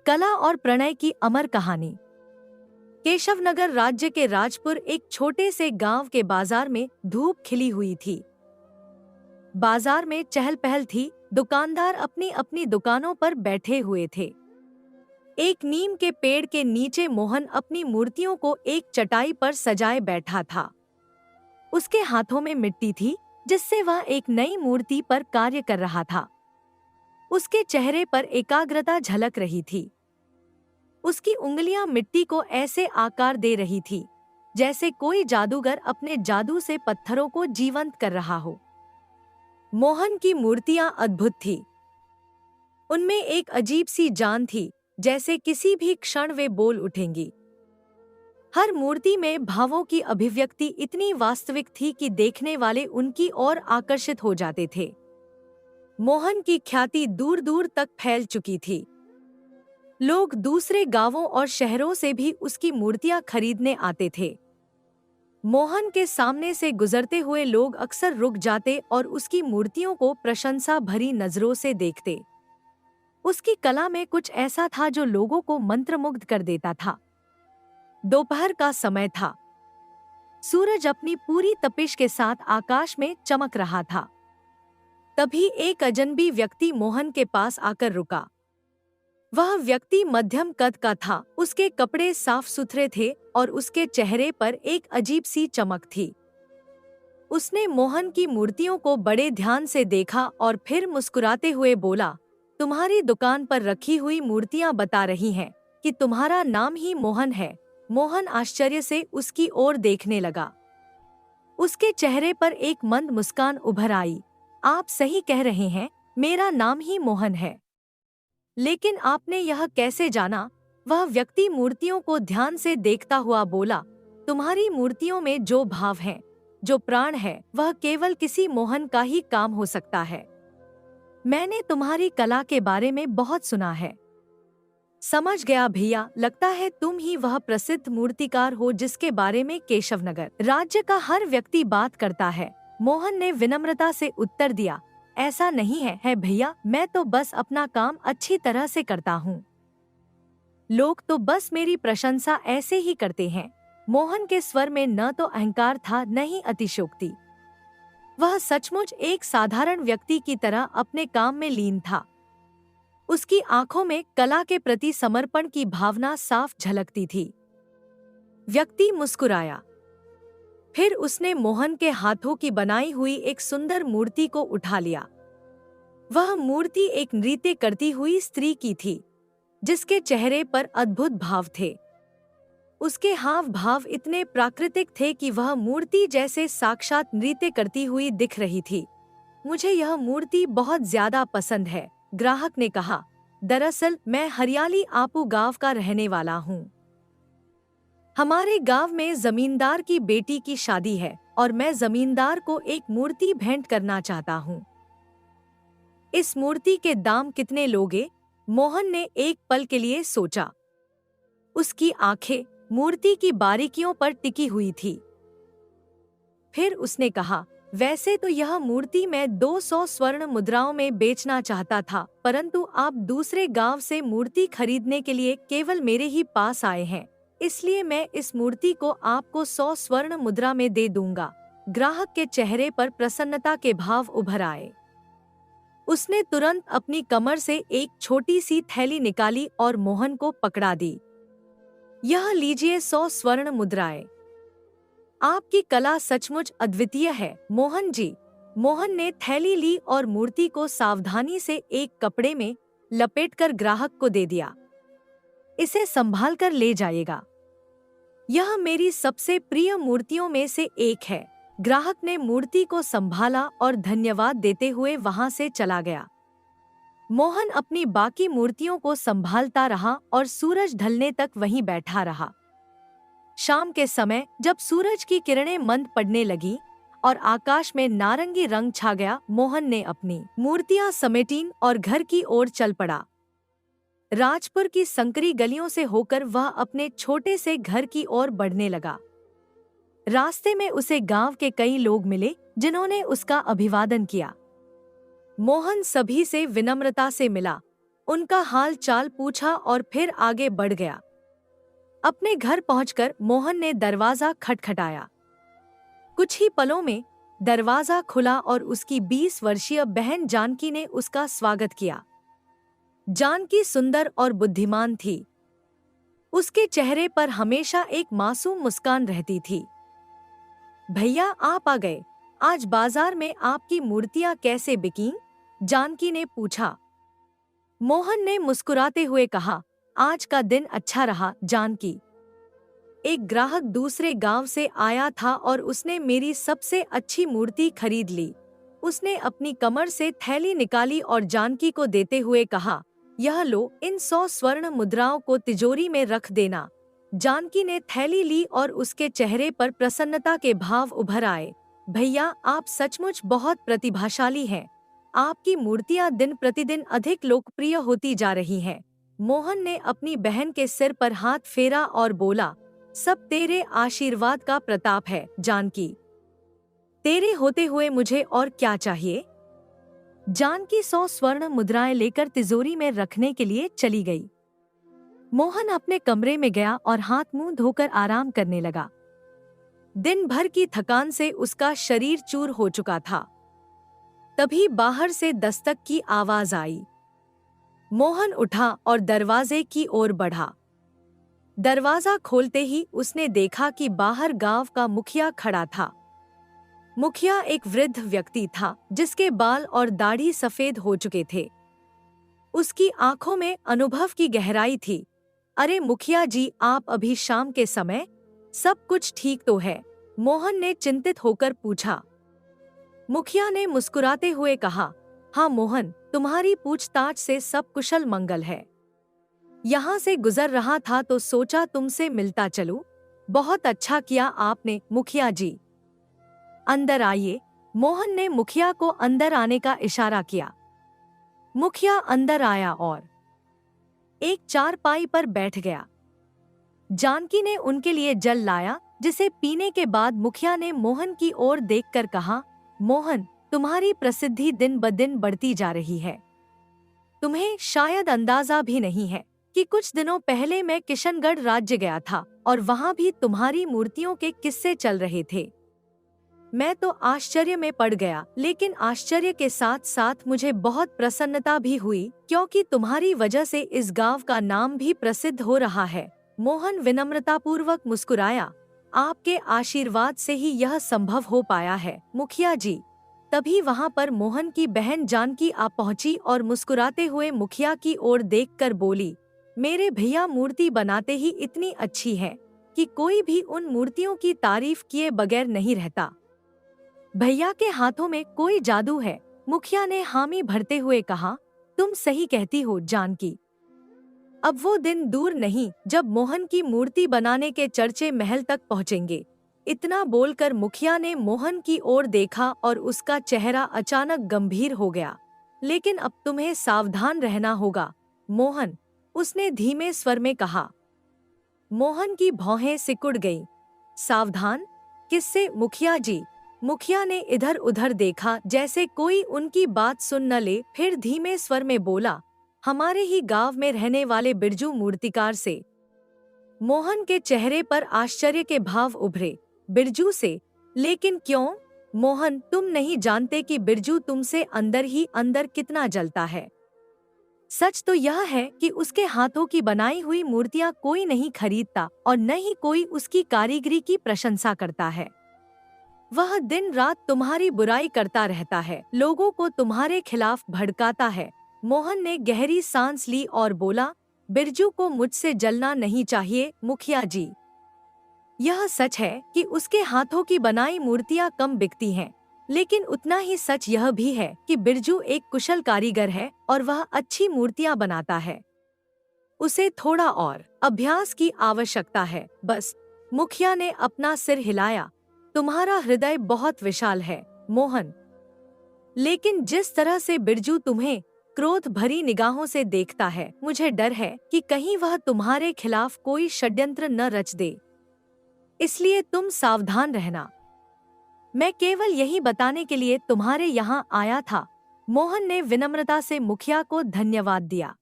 कला और प्रणय की अमर कहानी। केशवनगर राज्य के राजपुर एक छोटे से गांव के बाजार में धूप खिली हुई थी। बाजार में चहल पहल थी, दुकानदार अपनी अपनी दुकानों पर बैठे हुए थे। एक नीम के पेड़ के नीचे मोहन अपनी मूर्तियों को एक चटाई पर सजाए बैठा था। उसके हाथों में मिट्टी थी, जिससे वह एक नई मूर्ति पर कार्य कर रहा था। उसके चेहरे पर एकाग्रता झलक रही थी। उसकी उंगलियां मिट्टी को ऐसे आकार दे रही थी जैसे कोई जादूगर अपने जादू से पत्थरों को जीवंत कर रहा हो। मोहन की मूर्तियां अद्भुत थी। उनमें एक अजीब सी जान थी, जैसे किसी भी क्षण वे बोल उठेंगी। हर मूर्ति में भावों की अभिव्यक्ति इतनी वास्तविक थी कि देखने वाले उनकी ओर आकर्षित हो जाते थे। मोहन की ख्याति दूर दूर तक फैल चुकी थी। लोग दूसरे गांवों और शहरों से भी उसकी मूर्तियां खरीदने आते थे। मोहन के सामने से गुजरते हुए लोग अक्सर रुक जाते और उसकी मूर्तियों को प्रशंसा भरी नजरों से देखते। उसकी कला में कुछ ऐसा था जो लोगों को मंत्रमुग्ध कर देता था। दोपहर का समय था। सूरज अपनी पूरी तपिश के साथ आकाश में चमक रहा था। तभी एक अजनबी व्यक्ति मोहन के पास आकर रुका। वह व्यक्ति मध्यम कद का था, उसके कपड़े साफ सुथरे थे और उसके चेहरे पर एक अजीब सी चमक थी। उसने मोहन की मूर्तियों को बड़े ध्यान से देखा और फिर मुस्कुराते हुए बोला, तुम्हारी दुकान पर रखी हुई मूर्तियां बता रही हैं कि तुम्हारा नाम ही मोहन है। मोहन आश्चर्य से उसकी ओर देखने लगा। उसके चेहरे पर एक मंद मुस्कान उभर आई। आप सही कह रहे हैं, मेरा नाम ही मोहन है। लेकिन आपने यह कैसे जाना? वह व्यक्ति मूर्तियों को ध्यान से देखता हुआ बोला, तुम्हारी मूर्तियों में जो भाव है, जो प्राण है, वह केवल किसी मोहन का ही काम हो सकता है। मैंने तुम्हारी कला के बारे में बहुत सुना है। समझ गया भैया, लगता है तुम ही वह प्रसिद्ध मूर्तिकार हो जिसके बारे में केशवनगर राज्य का हर व्यक्ति बात करता है। मोहन ने विनम्रता से उत्तर दिया, ऐसा नहीं है भैया, मैं तो बस अपना काम अच्छी तरह से करता हूँ। लोग तो बस मेरी प्रशंसा ऐसे ही करते हैं। मोहन के स्वर में न तो अहंकार था, न ही अतिशयोक्ति। वह सचमुच एक साधारण व्यक्ति की तरह अपने काम में लीन था। उसकी आंखों में कला के प्रति समर्पण की भावना साफ झलकती थी। व्यक्ति मुस्कुराया। फिर उसने मोहन के हाथों की बनाई हुई एक सुंदर मूर्ति को उठा लिया। वह मूर्ति एक नृत्य करती हुई स्त्री की थी, जिसके चेहरे पर अद्भुत भाव थे। उसके हाव भाव इतने प्राकृतिक थे कि वह मूर्ति जैसे साक्षात नृत्य करती हुई दिख रही थी। मुझे यह मूर्ति बहुत ज्यादा पसंद है, ग्राहक ने कहा। दरअसल मैं हरियाली आपू गांव का रहने वाला हूँ। हमारे गांव में जमींदार की बेटी की शादी है और मैं जमींदार को एक मूर्ति भेंट करना चाहता हूँ। इस मूर्ति के दाम कितने लोगे? मोहन ने एक पल के लिए सोचा। उसकी आंखें मूर्ति की बारीकियों पर टिकी हुई थी। फिर उसने कहा, वैसे तो यह मूर्ति मैं 200 स्वर्ण मुद्राओं में बेचना चाहता था, परंतु आप दूसरे गांव से मूर्ति खरीदने के लिए केवल मेरे ही पास आए हैं, इसलिए मैं इस मूर्ति को आपको 100 स्वर्ण मुद्रा में दे दूंगा। ग्राहक के चेहरे पर प्रसन्नता के भाव उभर आए। उसने तुरंत अपनी कमर से एक छोटी सी थैली निकाली और मोहन को पकड़ा दी। यह लीजिए 100 स्वर्ण मुद्राएं। आपकी कला सचमुच अद्वितीय है, मोहन जी। मोहन ने थैली ली और मूर्ति को सावधानी से एक कपड़े में लपेटकर ग्राहक को दे दिया। इसे संभाल कर ले जाइएगा। यह मेरी सबसे प्रिय मूर्तियों में से एक है। ग्राहक ने मूर्ति को संभाला और धन्यवाद देते हुए वहां से चला गया। मोहन अपनी बाकी मूर्तियों को संभालता रहा और सूरज ढलने तक वहीं बैठा रहा। शाम के समय जब सूरज की किरणें मंद पड़ने लगी और आकाश में नारंगी रंग छा गया, मोहन ने अपनी मूर्तियां समेटी और घर की ओर चल पड़ा। राजपुर की संकरी गलियों से होकर वह अपने छोटे से घर की ओर बढ़ने लगा। रास्ते में उसे गांव के कई लोग मिले जिन्होंने उसका अभिवादन किया। मोहन सभी से विनम्रता से मिला, उनका हाल चाल पूछा और फिर आगे बढ़ गया। अपने घर पहुंचकर मोहन ने दरवाजा खटखटाया। कुछ ही पलों में दरवाजा खुला और उसकी 20 वर्षीय बहन जानकी ने उसका स्वागत किया। जानकी सुंदर और बुद्धिमान थी। उसके चेहरे पर हमेशा एक मासूम मुस्कान रहती थी। भैया आप आ गए, आज बाजार में आपकी मूर्तियां कैसे बिकीं? जानकी ने पूछा। मोहन ने मुस्कुराते हुए कहा, आज का दिन अच्छा रहा जानकी। एक ग्राहक दूसरे गांव से आया था और उसने मेरी सबसे अच्छी मूर्ति खरीद ली। उसने अपनी कमर से थैली निकाली और जानकी को देते हुए कहा, यह लो, इन 100 स्वर्ण मुद्राओं को तिजोरी में रख देना। जानकी ने थैली ली और उसके चेहरे पर प्रसन्नता के भाव उभर आए। भैया आप सचमुच बहुत प्रतिभाशाली हैं। आपकी मूर्तियां दिन प्रतिदिन अधिक लोकप्रिय होती जा रही हैं। मोहन ने अपनी बहन के सिर पर हाथ फेरा और बोला, सब तेरे आशीर्वाद का प्रताप है जानकी। तेरे होते हुए मुझे और क्या चाहिए? जानकी 100 स्वर्ण मुद्राएं लेकर तिजोरी में रखने के लिए चली गई। मोहन अपने कमरे में गया और हाथ मुंह धोकर आराम करने लगा। दिन भर की थकान से उसका शरीर चूर हो चुका था। तभी बाहर से दस्तक की आवाज आई। मोहन उठा और दरवाजे की ओर बढ़ा। दरवाजा खोलते ही उसने देखा कि बाहर गांव का मुखिया खड़ा था। मुखिया एक वृद्ध व्यक्ति था जिसके बाल और दाढ़ी सफेद हो चुके थे। उसकी आंखों में अनुभव की गहराई थी। अरे मुखिया जी, आप अभी शाम के समय? सब कुछ ठीक तो है? मोहन ने चिंतित होकर पूछा। मुखिया ने मुस्कुराते हुए कहा, हाँ मोहन, तुम्हारी पूछताछ से सब कुशल मंगल है। यहाँ से गुजर रहा था तो सोचा तुमसे मिलता चलूं। बहुत अच्छा किया आपने मुखिया जी। अंदर आइए। मोहन ने मुखिया को अंदर आने का इशारा किया। मुखिया अंदर आया और एक चारपाई पर बैठ गया। जानकी ने उनके लिए जल लाया, जिसे पीने के बाद मुखिया ने मोहन की ओर देखकर कहा, मोहन, तुम्हारी प्रसिद्धि दिन ब दिन बढ़ती जा रही है। तुम्हें शायद अंदाजा भी नहीं है कि कुछ दिनों पहले मैं किशनगढ़ राज्य गया था और वहां भी तुम्हारी मूर्तियों के किस्से चल रहे थे। मैं तो आश्चर्य में पड़ गया, लेकिन आश्चर्य के साथ साथ मुझे बहुत प्रसन्नता भी हुई, क्योंकि तुम्हारी वजह से इस गांव का नाम भी प्रसिद्ध हो रहा है। मोहन विनम्रतापूर्वक मुस्कुराया। आपके आशीर्वाद से ही यह संभव हो पाया है मुखिया जी। तभी वहां पर मोहन की बहन जानकी आ पहुंची और मुस्कुराते हुए मुखिया की ओर देखकर बोली, मेरे भैया मूर्ति बनाते ही इतनी अच्छी है कि कोई भी उन मूर्तियों की तारीफ किए बगैर नहीं रहता। भैया के हाथों में कोई जादू है। मुखिया ने हामी भरते हुए कहा, तुम सही कहती हो जानकी। अब वो दिन दूर नहीं जब मोहन की मूर्ति बनाने के चर्चे महल तक पहुंचेंगे। इतना बोलकर मुखिया ने मोहन की ओर देखा और उसका चेहरा अचानक गंभीर हो गया। लेकिन अब तुम्हें सावधान रहना होगा मोहन, उसने धीमे स्वर में कहा। मोहन की भौहें सिकुड़ गईं। सावधान? किससे मुखिया जी? मुखिया ने इधर उधर देखा जैसे कोई उनकी बात सुन न ले, फिर धीमे स्वर में बोला, हमारे ही गांव में रहने वाले बिरजू मूर्तिकार से। मोहन के चेहरे पर आश्चर्य के भाव उभरे। बिरजू से? लेकिन क्यों? मोहन, तुम नहीं जानते कि बिरजू तुमसे अंदर ही अंदर कितना जलता है। सच तो यह है कि उसके हाथों की बनाई हुई मूर्तियां कोई नहीं खरीदता और न ही कोई उसकी कारीगरी की प्रशंसा करता है। वह दिन रात तुम्हारी बुराई करता रहता है, लोगों को तुम्हारे खिलाफ भड़काता है। मोहन ने गहरी सांस ली और बोला, बिरजू को मुझसे जलना नहीं चाहिए मुखिया जी। यह सच है कि उसके हाथों की बनाई मूर्तियां कम बिकती हैं, लेकिन उतना ही सच यह भी है कि बिरजू एक कुशल कारीगर है और वह अच्छी मूर्तियां बनाता है। उसे थोड़ा और अभ्यास की आवश्यकता है बस। मुखिया ने अपना सिर हिलाया। तुम्हारा हृदय बहुत विशाल है मोहन, लेकिन जिस तरह से बिरजू तुम्हें क्रोध भरी निगाहों से देखता है, मुझे डर है कि कहीं वह तुम्हारे खिलाफ कोई षड्यंत्र न रच दे। इसलिए तुम सावधान रहना। मैं केवल यही बताने के लिए तुम्हारे यहाँ आया था। मोहन ने विनम्रता से मुखिया को धन्यवाद दिया।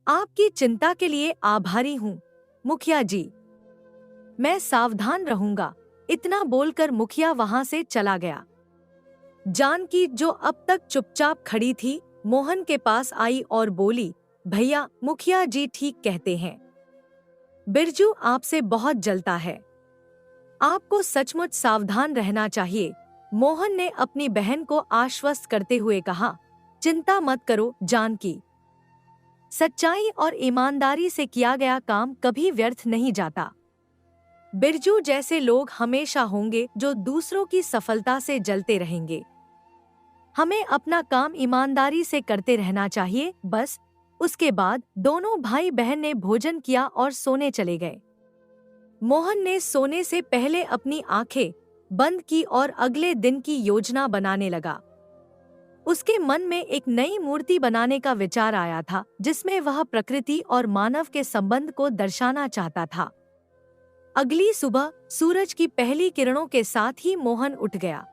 आपकी चिंता के लिए आभारी हूँ, मुखिया जी। मैं सावधान रहूंगा। इतना बोलकर मुखिया वहां से चला गया। जानकी, जो अब तक चुपचाप खड़ी थी, मोहन के पास आई और बोली, भैया, मुखिया जी ठीक कहते हैं। बिरजू आपसे बहुत जलता है। आपको सचमुच सावधान रहना चाहिए। मोहन ने अपनी बहन को आश्वस्त करते हुए कहा, चिंता मत करो जानकी। सच्चाई और ईमानदारी से किया गया काम कभी व्यर्थ नहीं जाता। बिरजू जैसे लोग हमेशा होंगे जो दूसरों की सफलता से जलते रहेंगे। हमें अपना काम ईमानदारी से करते रहना चाहिए, बस। उसके बाद दोनों भाई बहन ने भोजन किया और सोने चले गए। मोहन ने सोने से पहले अपनी आंखें बंद की और अगले दिन की योजना बनाने लगा। उसके मन में एक नई मूर्ति बनाने का विचार आया था, जिसमें वह प्रकृति और मानव के संबंध को दर्शाना चाहता था। अगली सुबह सूरज की पहली किरणों के साथ ही मोहन उठ गया।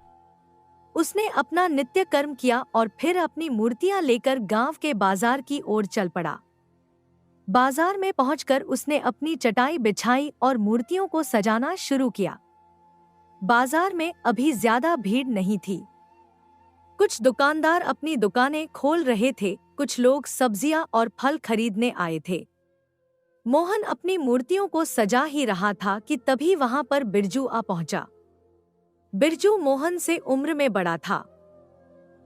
उसने अपना नित्य कर्म किया और फिर अपनी मूर्तियां लेकर गांव के बाजार की ओर चल पड़ा। बाजार में पहुंचकर उसने अपनी चटाई बिछाई और मूर्तियों को सजाना शुरू किया। बाजार में अभी ज्यादा भीड़ नहीं थी। कुछ दुकानदार अपनी दुकानें खोल रहे थे, कुछ लोग सब्जियां और फल खरीदने आए थे। मोहन अपनी मूर्तियों को सजा ही रहा था कि तभी वहां पर बिरजू आ पहुंचा। बिरजू मोहन से उम्र में बड़ा था।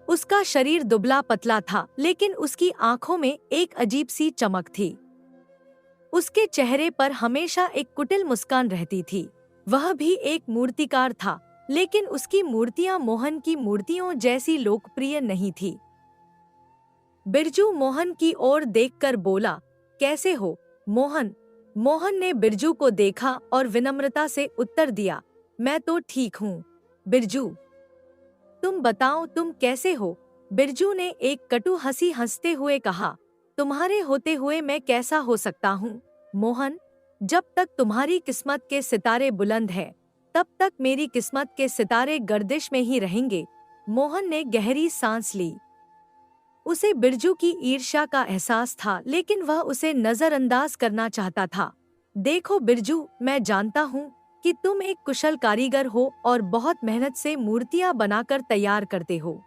उसका शरीर दुबला पतला था, लेकिन उसकी आंखों में एक अजीब सी चमक थी। उसके चेहरे पर हमेशा एक कुटिल मुस्कान रहती थी। वह भी एक मूर्तिकार था, लेकिन उसकी मूर्तियां मोहन की मूर्तियों जैसी लोकप्रिय नहीं थी। बिरजू मोहन की ओर देखकर बोला, कैसे हो मोहन? मोहन ने बिरजू को देखा और विनम्रता से उत्तर दिया, मैं तो ठीक हूँ बिरजू। तुम बताओ, तुम कैसे हो? बिरजू ने एक कटु हंसी हंसते हुए कहा, तुम्हारे होते हुए मैं कैसा हो सकता हूँ मोहन? जब तक तुम्हारी किस्मत के सितारे बुलंद हैं, तब तक मेरी किस्मत के सितारे गर्दिश में ही रहेंगे। मोहन ने गहरी सांस ली। उसे बिरजू की ईर्ष्या का एहसास था, लेकिन वह उसे नजरअंदाज करना चाहता था। देखो बिरजू, मैं जानता हूँ कि तुम एक कुशल कारीगर हो और बहुत मेहनत से मूर्तियां बनाकर तैयार करते हो,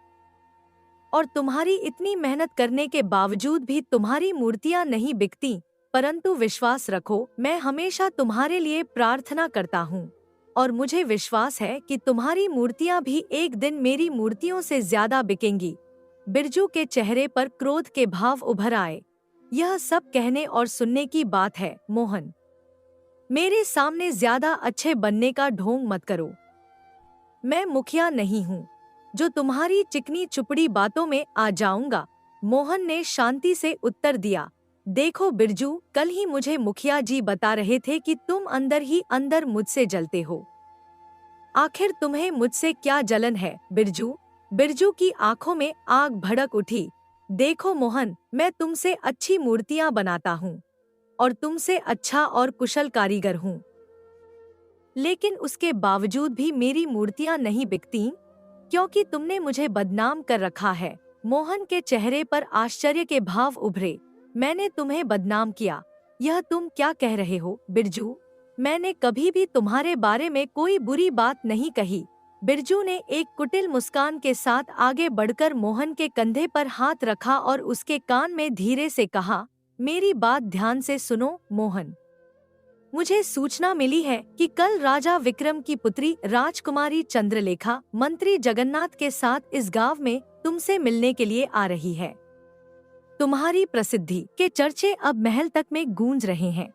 और तुम्हारी इतनी मेहनत करने के बावजूद भी तुम्हारी मूर्तियां नहीं बिकती। परंतु विश्वास रखो, मैं हमेशा तुम्हारे लिए प्रार्थना करता हूँ, और मुझे विश्वास है कि तुम्हारी मूर्तियां भी एक दिन मेरी मूर्तियों से ज्यादा बिकेंगी। बिरजू के चेहरे पर क्रोध के भाव उभर आए। यह सब कहने और सुनने की बात है मोहन। मेरे सामने ज्यादा अच्छे बनने का ढोंग मत करो। मैं मुखिया नहीं हूँ जो तुम्हारी चिकनी चुपड़ी बातों में आ जाऊंगा। मोहन ने शांति से उत्तर दिया, देखो बिरजू, कल ही मुझे मुखिया जी बता रहे थे कि तुम अंदर ही अंदर मुझसे जलते हो। आखिर तुम्हें मुझसे क्या जलन है बिरजू? बिरजू की आंखों में आग भड़क उठी। देखो मोहन, मैं तुमसे अच्छी मूर्तियां बनाता हूँ और तुमसे अच्छा और कुशल कारीगर हूँ, लेकिन उसके बावजूद भी मेरी मूर्तियां नहीं बिकती, क्योंकि तुमने मुझे बदनाम कर रखा है। मोहन के चेहरे पर आश्चर्य के भाव उभरे। मैंने तुम्हें बदनाम किया? यह तुम क्या कह रहे हो बिरजू? मैंने कभी भी तुम्हारे बारे में कोई बुरी बात नहीं कही। बिरजू ने एक कुटिल मुस्कान के साथ आगे बढ़कर मोहन के कंधे पर हाथ रखा और उसके कान में धीरे से कहा, मेरी बात ध्यान से सुनो मोहन। मुझे सूचना मिली है कि कल राजा विक्रम की पुत्री राजकुमारी चंद्रलेखा मंत्री जगन्नाथ के साथ इस गांव में तुमसे मिलने के लिए आ रही है। तुम्हारी प्रसिद्धि के चर्चे अब महल तक में गूंज रहे हैं।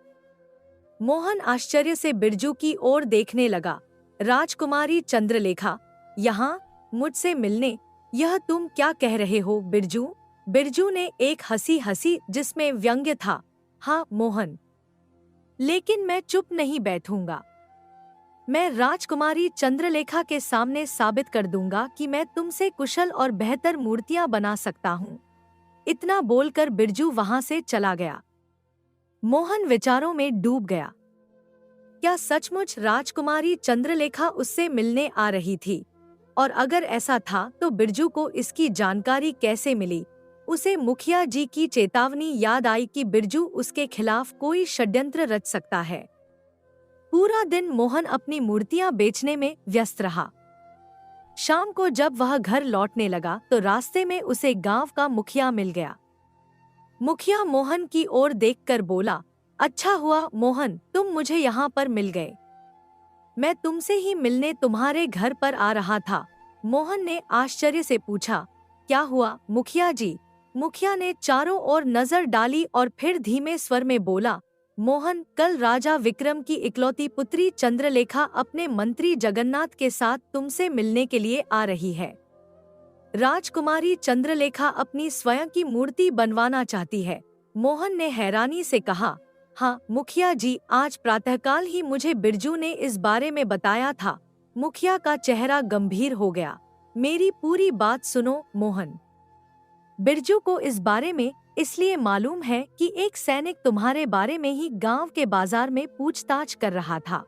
मोहन आश्चर्य से बिरजू की ओर देखने लगा। राजकुमारी चंद्रलेखा यहाँ मुझसे मिलने? यह तुम क्या कह रहे हो बिरजू? बिरजू ने एक हंसी हंसी जिसमें व्यंग्य था। हाँ मोहन, लेकिन मैं चुप नहीं बैठूंगा। मैं राजकुमारी चंद्रलेखा के सामने साबित कर दूंगा कि मैं तुमसे कुशल और बेहतर मूर्तियां बना सकता हूँ। इतना बोलकर बिरजू वहां से चला गया। मोहन विचारों में डूब गया। क्या सचमुच राजकुमारी चंद्रलेखा उससे मिलने आ रही थी? और अगर ऐसा था तो बिरजू को इसकी जानकारी कैसे मिली? उसे मुखिया जी की चेतावनी याद आई कि बिरजू उसके खिलाफ कोई षड्यंत्र रच सकता है। पूरा दिन मोहन अपनी मूर्तियां बेचने में व्यस्त रहा। शाम को जब वह घर लौटने लगा तो रास्ते में उसे गांव का मुखिया मिल गया। मुखिया मोहन की ओर देखकर बोला, अच्छा हुआ मोहन, तुम मुझे यहाँ पर मिल गए। मैं तुमसे ही मिलने तुम्हारे घर पर आ रहा था। मोहन ने आश्चर्य से पूछा, क्या हुआ मुखिया जी? मुखिया ने चारों ओर नजर डाली और फिर धीमे स्वर में बोला, मोहन, कल राजा विक्रम की इकलौती पुत्री चंद्रलेखा अपने मंत्री जगन्नाथ के साथ तुमसे मिलने के लिए आ रही है। राजकुमारी चंद्रलेखा अपनी स्वयं की मूर्ति बनवाना चाहती है। मोहन ने हैरानी से कहा, हाँ मुखिया जी, आज प्रातःकाल ही मुझे बिरजू ने इस बारे में बताया था। मुखिया का चेहरा गंभीर हो गया। मेरी पूरी बात सुनो मोहन। बिरजू को इस बारे में इसलिए मालूम है कि एक सैनिक तुम्हारे बारे में ही गांव के बाजार में पूछताछ कर रहा था।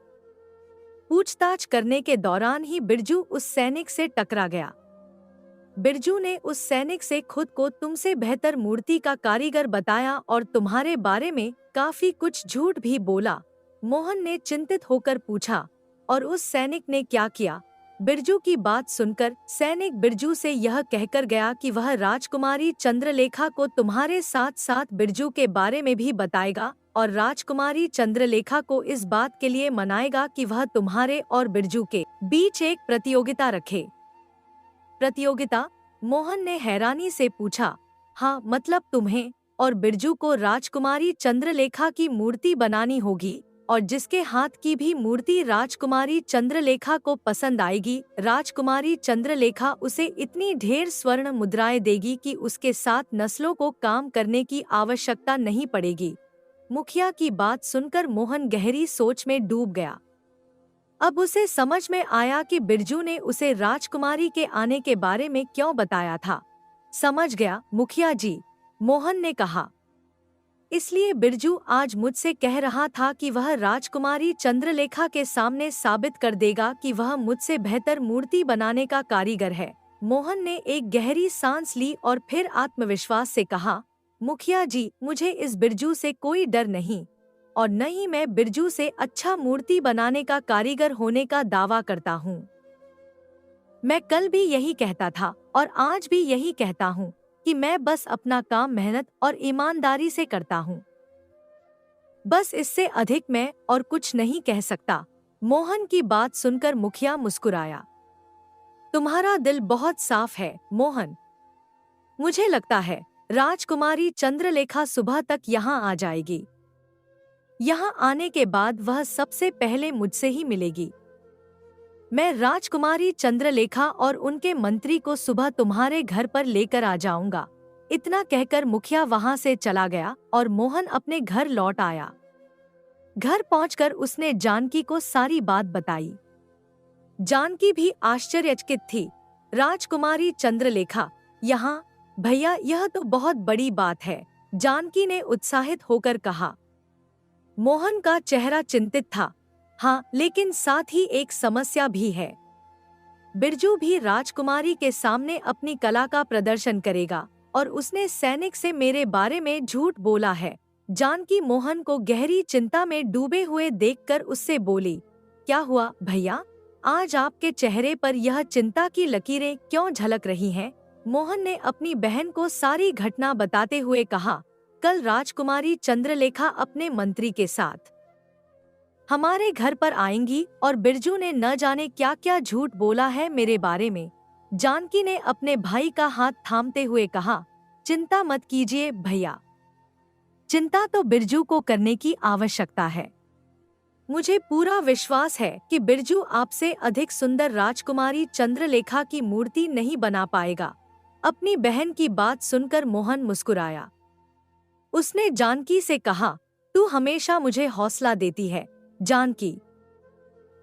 पूछताछ करने के दौरान ही बिरजू उस सैनिक से टकरा गया। बिरजू ने उस सैनिक से खुद को तुमसे बेहतर मूर्ति का कारीगर बताया और तुम्हारे बारे में काफी कुछ झूठ भी बोला। मोहन ने चिंतित होकर पूछा, और उस सैनिक ने क्या किया? बिरजू की बात सुनकर सैनिक बिरजू से यह कहकर गया कि वह राजकुमारी चंद्रलेखा को तुम्हारे साथ साथ बिरजू के बारे में भी बताएगा और राजकुमारी चंद्रलेखा को इस बात के लिए मनाएगा कि वह तुम्हारे और बिरजू के बीच एक प्रतियोगिता रखे। प्रतियोगिता? मोहन ने हैरानी से पूछा। हाँ, मतलब तुम्हें और बिरजू को राजकुमारी चंद्रलेखा की मूर्ति बनानी होगी और जिसके हाथ की भी मूर्ति राजकुमारी चंद्रलेखा को पसंद आएगी, राजकुमारी चंद्रलेखा उसे इतनी ढेर स्वर्ण मुद्राएं देगी कि उसके साथ नस्लों को काम करने की आवश्यकता नहीं पड़ेगी। मुखिया की बात सुनकर मोहन गहरी सोच में डूब गया। अब उसे समझ में आया कि बिरजू ने उसे राजकुमारी के आने के बारे में क्यों बताया था। समझ गया मुखिया जी, मोहन ने कहा। इसलिए बिरजू आज मुझसे कह रहा था कि वह राजकुमारी चंद्रलेखा के सामने साबित कर देगा कि वह मुझसे बेहतर मूर्ति बनाने का कारीगर है। मोहन ने एक गहरी सांस ली और फिर आत्मविश्वास से कहा, मुखिया जी, मुझे इस बिरजू से कोई डर नहीं और न ही मैं बिरजू से अच्छा मूर्ति बनाने का कारीगर होने का दावा करता हूँ। मैं कल भी यही कहता था और आज भी यही कहता हूँ कि मैं बस अपना काम मेहनत और ईमानदारी से करता हूँ। बस इससे अधिक मैं और कुछ नहीं कह सकता। मोहन की बात सुनकर मुखिया मुस्कुराया। तुम्हारा दिल बहुत साफ है मोहन। मुझे लगता है राजकुमारी चंद्रलेखा सुबह तक यहाँ आ जाएगी। यहाँ आने के बाद वह सबसे पहले मुझसे ही मिलेगी। मैं राजकुमारी चंद्रलेखा और उनके मंत्री को सुबह तुम्हारे घर पर लेकर आ जाऊंगा। इतना कहकर मुखिया वहां से चला गया और मोहन अपने घर लौट आया। घर पहुंचकर उसने जानकी को सारी बात बताई। जानकी भी आश्चर्यचकित थी। राजकुमारी चंद्रलेखा यहाँ? भैया, यह तो बहुत बड़ी बात है, जानकी ने उत्साहित होकर कहा। मोहन का चेहरा चिंतित था। हाँ, लेकिन साथ ही एक समस्या भी है। बिरजू भी राजकुमारी के सामने अपनी कला का प्रदर्शन करेगा और उसने सैनिक से मेरे बारे में झूठ बोला है। जानकी मोहन को गहरी चिंता में डूबे हुए देखकर उससे बोली, क्या हुआ भैया? आज आपके चेहरे पर यह चिंता की लकीरें क्यों झलक रही हैं? मोहन ने अपनी बहन को सारी घटना बताते हुए कहा, कल राजकुमारी चंद्रलेखा अपने मंत्री के साथ हमारे घर पर आएंगी और बिरजू ने न जाने क्या क्या झूठ बोला है मेरे बारे में। जानकी ने अपने भाई का हाथ थामते हुए कहा, चिंता मत कीजिए भैया, चिंता तो बिरजू को करने की आवश्यकता है। मुझे पूरा विश्वास है कि बिरजू आपसे अधिक सुंदर राजकुमारी चंद्रलेखा की मूर्ति नहीं बना पाएगा। अपनी बहन की बात सुनकर मोहन मुस्कुराया। उसने जानकी से कहा, तू हमेशा मुझे हौसला देती है जानकी,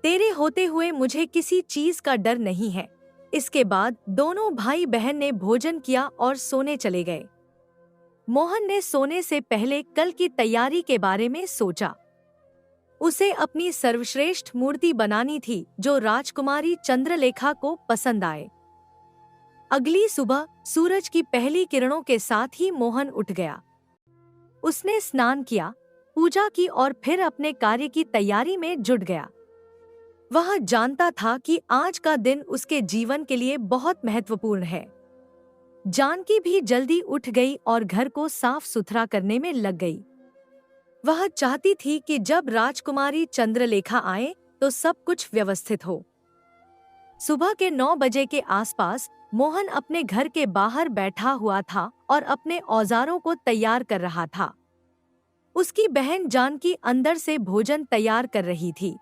तेरे होते हुए मुझे किसी चीज का डर नहीं है। इसके बाद दोनों भाई बहन ने भोजन किया और सोने चले गए। मोहन ने सोने से पहले कल की तैयारी के बारे में सोचा। उसे अपनी सर्वश्रेष्ठ मूर्ति बनानी थी जो राजकुमारी चंद्रलेखा को पसंद आए। अगली सुबह सूरज की पहली किरणों के साथ ही मोहन उठ गया। उसने स्नान किया, पूजा की और फिर अपने कार्य की तैयारी में जुट गया। वह जानता था कि आज का दिन उसके जीवन के लिए बहुत महत्वपूर्ण है। जानकी भी जल्दी उठ गई और घर को साफ सुथरा करने में लग गई। वह चाहती थी कि जब राजकुमारी चंद्रलेखा आए तो सब कुछ व्यवस्थित हो। सुबह के 9 बजे के आसपास मोहन अपने घर के बाहर बैठा हुआ था और अपने औजारों को तैयार कर रहा था। उसकी बहन जानकी अंदर से भोजन तैयार कर रही थी।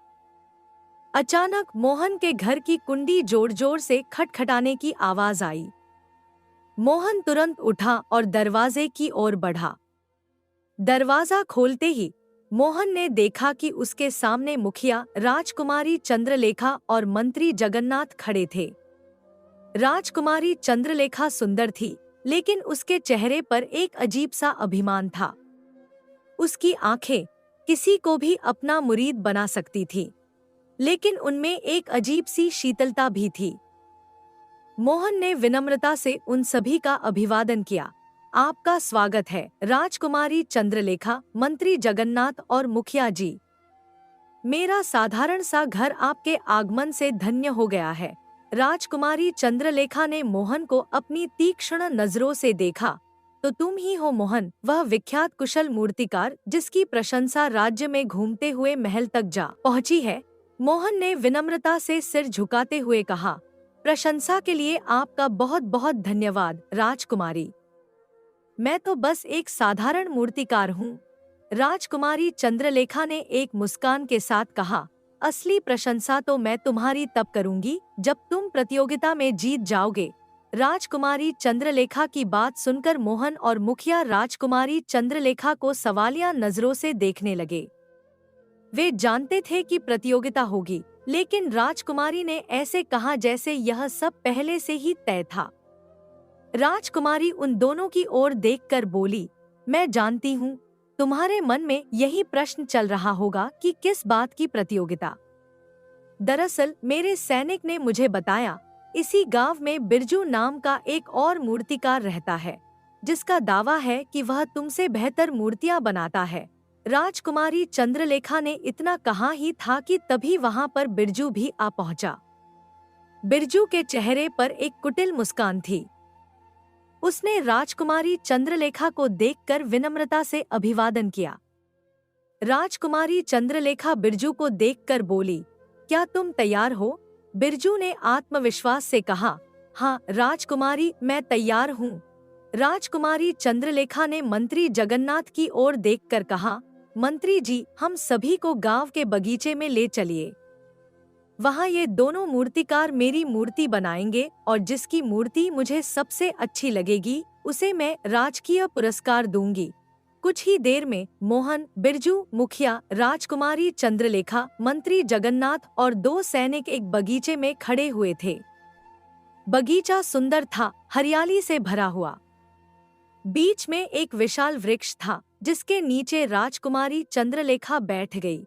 अचानक मोहन के घर की कुंडी जोर जोर से खटखटाने की आवाज आई। मोहन तुरंत उठा और दरवाजे की ओर बढ़ा। दरवाजा खोलते ही मोहन ने देखा कि उसके सामने मुखिया राजकुमारी चंद्रलेखा और मंत्री जगन्नाथ खड़े थे। राजकुमारी चंद्रलेखा सुंदर थी, लेकिन उसके चेहरे पर एक अजीब सा अभिमान था। उसकी आंखें किसी को भी अपना मुरीद बना सकती थी, लेकिन उनमें एक अजीब सी शीतलता भी थी। मोहन ने विनम्रता से उन सभी का अभिवादन किया। आपका स्वागत है राजकुमारी चंद्रलेखा, मंत्री जगन्नाथ और मुखिया जी। मेरा साधारण सा घर आपके आगमन से धन्य हो गया है। राजकुमारी चंद्रलेखा ने मोहन को अपनी तीक्ष्ण नजरों से देखा। तो तुम ही हो मोहन, वह विख्यात कुशल मूर्तिकार जिसकी प्रशंसा राज्य में घूमते हुए महल तक जा पहुंची है। मोहन ने विनम्रता से सिर झुकाते हुए कहा, प्रशंसा के लिए आपका बहुत बहुत धन्यवाद राजकुमारी। मैं तो बस एक साधारण मूर्तिकार हूँ। राजकुमारी चंद्रलेखा ने एक मुस्कान के साथ कहा, असली प्रशंसा तो मैं तुम्हारी तब करूंगी जब तुम प्रतियोगिता में जीत जाओगे। राजकुमारी चंद्रलेखा की बात सुनकर मोहन और मुखिया राजकुमारी चंद्रलेखा को सवालिया नजरों से देखने लगे। वे जानते थे कि प्रतियोगिता होगी, लेकिन राजकुमारी ने ऐसे कहा जैसे यह सब पहले से ही तय था। राजकुमारी उन दोनों की ओर देखकर बोली, मैं जानती हूँ तुम्हारे मन में यही प्रश्न चल रहा होगा कि किस बात की प्रतियोगिता। दरअसल मेरे सैनिक ने मुझे बताया, इसी गांव में बिरजू नाम का एक और मूर्तिकार रहता है, जिसका दावा है कि वह तुमसे बेहतर मूर्तियां बनाता है। राजकुमारी चंद्रलेखा ने इतना कहा ही था कि तभी वहां पर बिरजू भी आ पहुंचा। बिरजू के चेहरे पर एक कुटिल मुस्कान थी। उसने राजकुमारी चंद्रलेखा को देखकर विनम्रता से अभिवादन किया। राजकुमारी चंद्रलेखा बिरजू को देखकर बोली, क्या तुम तैयार हो? बिरजू ने आत्मविश्वास से कहा, हाँ राजकुमारी, मैं तैयार हूँ। राजकुमारी चंद्रलेखा ने मंत्री जगन्नाथ की ओर देखकर कहा, मंत्री जी, हम सभी को गांव के बगीचे में ले चलिए। वहाँ ये दोनों मूर्तिकार मेरी मूर्ति बनाएंगे और जिसकी मूर्ति मुझे सबसे अच्छी लगेगी उसे मैं राजकीय पुरस्कार दूंगी। कुछ ही देर में मोहन, बिरजू, मुखिया, राजकुमारी चंद्रलेखा, मंत्री जगन्नाथ और 2 सैनिक एक बगीचे में खड़े हुए थे। बगीचा सुंदर था, हरियाली से भरा हुआ। बीच में एक विशाल वृक्ष था जिसके नीचे राजकुमारी चंद्रलेखा बैठ गई।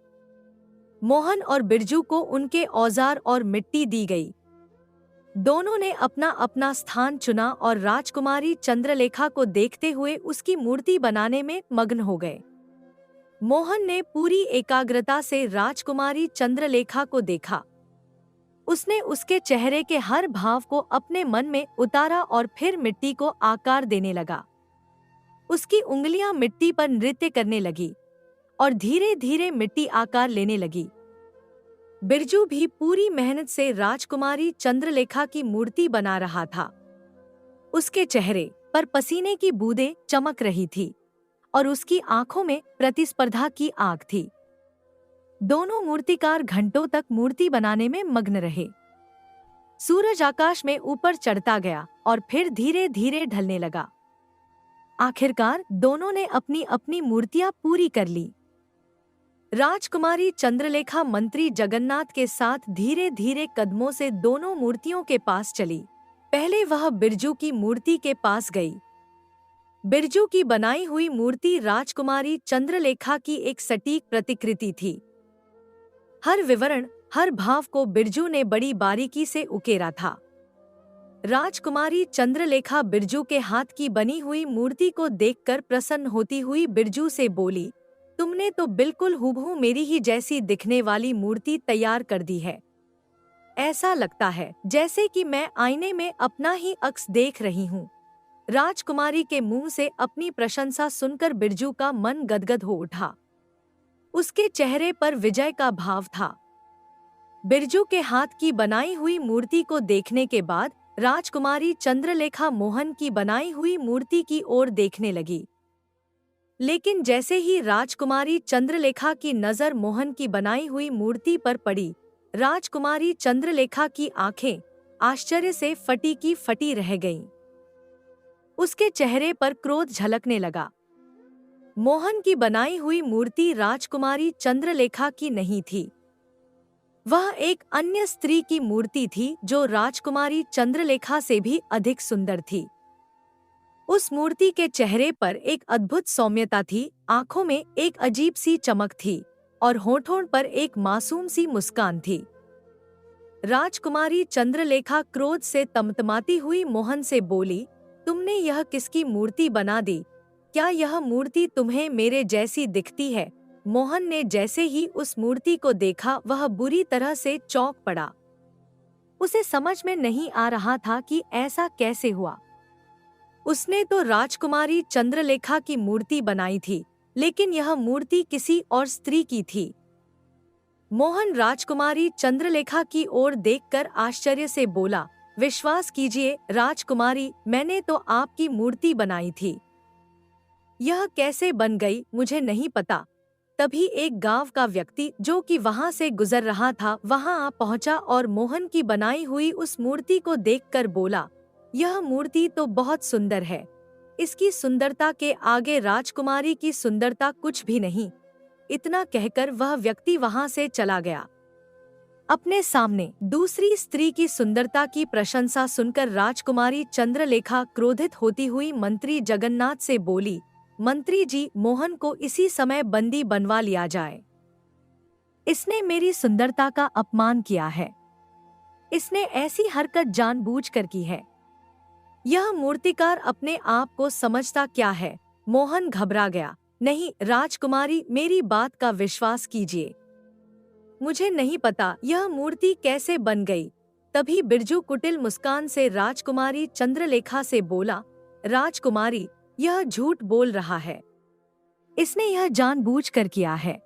मोहन और बिरजू को उनके औजार और मिट्टी दी गई। दोनों ने अपना अपना स्थान चुना और राजकुमारी चंद्रलेखा को देखते हुए उसकी मूर्ति बनाने में मग्न हो गए। मोहन ने पूरी एकाग्रता से राजकुमारी चंद्रलेखा को देखा। उसने उसके चेहरे के हर भाव को अपने मन में उतारा और फिर मिट्टी को आकार देने लगा। उसकी उंगलियां मिट्टी पर नृत्य करने लगी और धीरे धीरे मिट्टी आकार लेने लगी। बिरजू भी पूरी मेहनत से राजकुमारी चंद्रलेखा की मूर्ति बना रहा था। उसके चेहरे पर पसीने की बूंदें चमक रही थी और उसकी आंखों में प्रतिस्पर्धा की आग थी। दोनों मूर्तिकार घंटों तक मूर्ति बनाने में मग्न रहे। सूरज आकाश में ऊपर चढ़ता गया और फिर धीरे धीरे ढलने लगा। आखिरकार दोनों ने अपनी अपनी मूर्तियां पूरी कर ली। राजकुमारी चंद्रलेखा मंत्री जगन्नाथ के साथ धीरे धीरे कदमों से दोनों मूर्तियों के पास चली। पहले वह बिरजू की मूर्ति के पास गई। बिरजू की बनाई हुई मूर्ति राजकुमारी चंद्रलेखा की एक सटीक प्रतिकृति थी। हर विवरण, हर भाव को बिरजू ने बड़ी बारीकी से उकेरा था। राजकुमारी चंद्रलेखा बिरजू के हाथ की बनी हुई मूर्ति को देखकर प्रसन्न होती हुई बिरजू से बोली, तुमने तो बिल्कुल हूबहू मेरी ही जैसी दिखने वाली मूर्ति तैयार कर दी है। ऐसा लगता है जैसे कि मैं आईने में अपना ही अक्स देख रही हूँ। राजकुमारी के मुंह से अपनी प्रशंसा सुनकर बिरजू का मन गदगद हो उठा। उसके चेहरे पर विजय का भाव था। बिरजू के हाथ की बनाई हुई मूर्ति को देखने के बाद राजकुमारी चंद्रलेखा मोहन की बनाई हुई मूर्ति की ओर देखने लगी। लेकिन जैसे ही राजकुमारी चंद्रलेखा की नजर मोहन की बनाई हुई मूर्ति पर पड़ी, राजकुमारी चंद्रलेखा की आंखें आश्चर्य से फटी की फटी रह गईं। उसके चेहरे पर क्रोध झलकने लगा। मोहन की बनाई हुई मूर्ति राजकुमारी चंद्रलेखा की नहीं थी। वह एक अन्य स्त्री की मूर्ति थी जो राजकुमारी चंद्रलेखा से भी अधिक सुंदर थी। उस मूर्ति के चेहरे पर एक अद्भुत सौम्यता थी, आंखों में एक अजीब सी चमक थी और होठों पर एक मासूम सी मुस्कान थी। राजकुमारी चंद्रलेखा क्रोध से तमतमाती हुई मोहन से बोली, तुमने यह किसकी मूर्ति बना दी? क्या यह मूर्ति तुम्हें मेरे जैसी दिखती है? मोहन ने जैसे ही उस मूर्ति को देखा वह बुरी तरह से चौंक पड़ा। उसे समझ में नहीं आ रहा था कि ऐसा कैसे हुआ। उसने तो राजकुमारी चंद्रलेखा की मूर्ति बनाई थी, लेकिन यह मूर्ति किसी और स्त्री की थी। मोहन राजकुमारी चंद्रलेखा की ओर देखकर आश्चर्य से बोला, विश्वास कीजिए राजकुमारी, मैंने तो आपकी मूर्ति बनाई थी। यह कैसे बन गई मुझे नहीं पता। तभी एक गांव का व्यक्ति जो कि वहां से गुजर रहा था वहां आ पहुंचा और मोहन की बनाई हुई उस मूर्ति को देखकर बोला, यह मूर्ति तो बहुत सुंदर है। इसकी सुंदरता के आगे राजकुमारी की सुंदरता कुछ भी नहीं। इतना कहकर वह व्यक्ति वहां से चला गया। अपने सामने दूसरी स्त्री की सुंदरता की प्रशंसा सुनकर राजकुमारी चंद्रलेखा क्रोधित होती हुई मंत्री जगन्नाथ से बोली, मंत्री जी, मोहन को इसी समय बंदी बनवा लिया जाए। इसने मेरी सुंदरता का अपमान किया है। इसने ऐसी हरकत जानबूझकर की है। यह मूर्तिकार अपने आप को समझता क्या है? मोहन घबरा गया। नहीं राजकुमारी, मेरी बात का विश्वास कीजिए। मुझे नहीं पता यह मूर्ति कैसे बन गई। तभी बिरजू कुटिल मुस्कान से राजकुमारी चंद्रलेखा से बोला, राजकुमारी, यह झूठ बोल रहा है। इसने यह जानबूझकर किया है।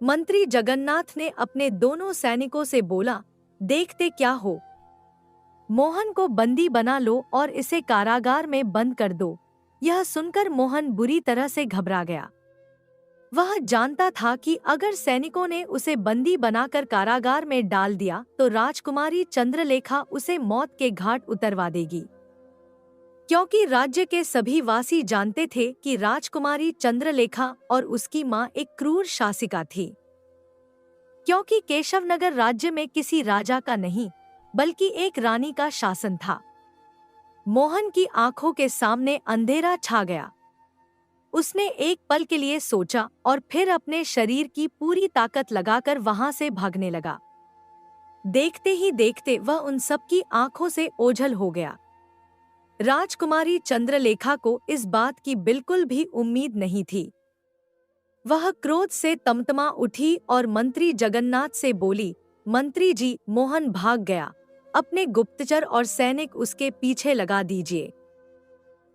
मंत्री जगन्नाथ ने अपने दोनों सैनिकों से बोला, देखते क्या हो, मोहन को बंदी बना लो और इसे कारागार में बंद कर दो। यह सुनकर मोहन बुरी तरह से घबरा गया। वह जानता था कि अगर सैनिकों ने उसे बंदी बनाकर कारागार में डाल दिया तो राजकुमारी चंद्रलेखा उसे मौत के घाट उतरवा देगी। क्योंकि राज्य के सभी वासी जानते थे कि राजकुमारी चंद्रलेखा और उसकी मां एक क्रूर शासिका थी। क्योंकि केशवनगर राज्य में किसी राजा का नहीं बल्कि एक रानी का शासन था। मोहन की आंखों के सामने अंधेरा छा गया। उसने एक पल के लिए सोचा और फिर अपने शरीर की पूरी ताकत लगाकर वहां से भागने लगा। देखते ही देखते वह उन सब की आंखों से ओझल हो गया। राजकुमारी चंद्रलेखा को इस बात की बिल्कुल भी उम्मीद नहीं थी। वह क्रोध से तमतमा उठी और मंत्री जगन्नाथ से बोली, मंत्री जी, मोहन भाग गया। अपने गुप्तचर और सैनिक उसके पीछे लगा दीजिए।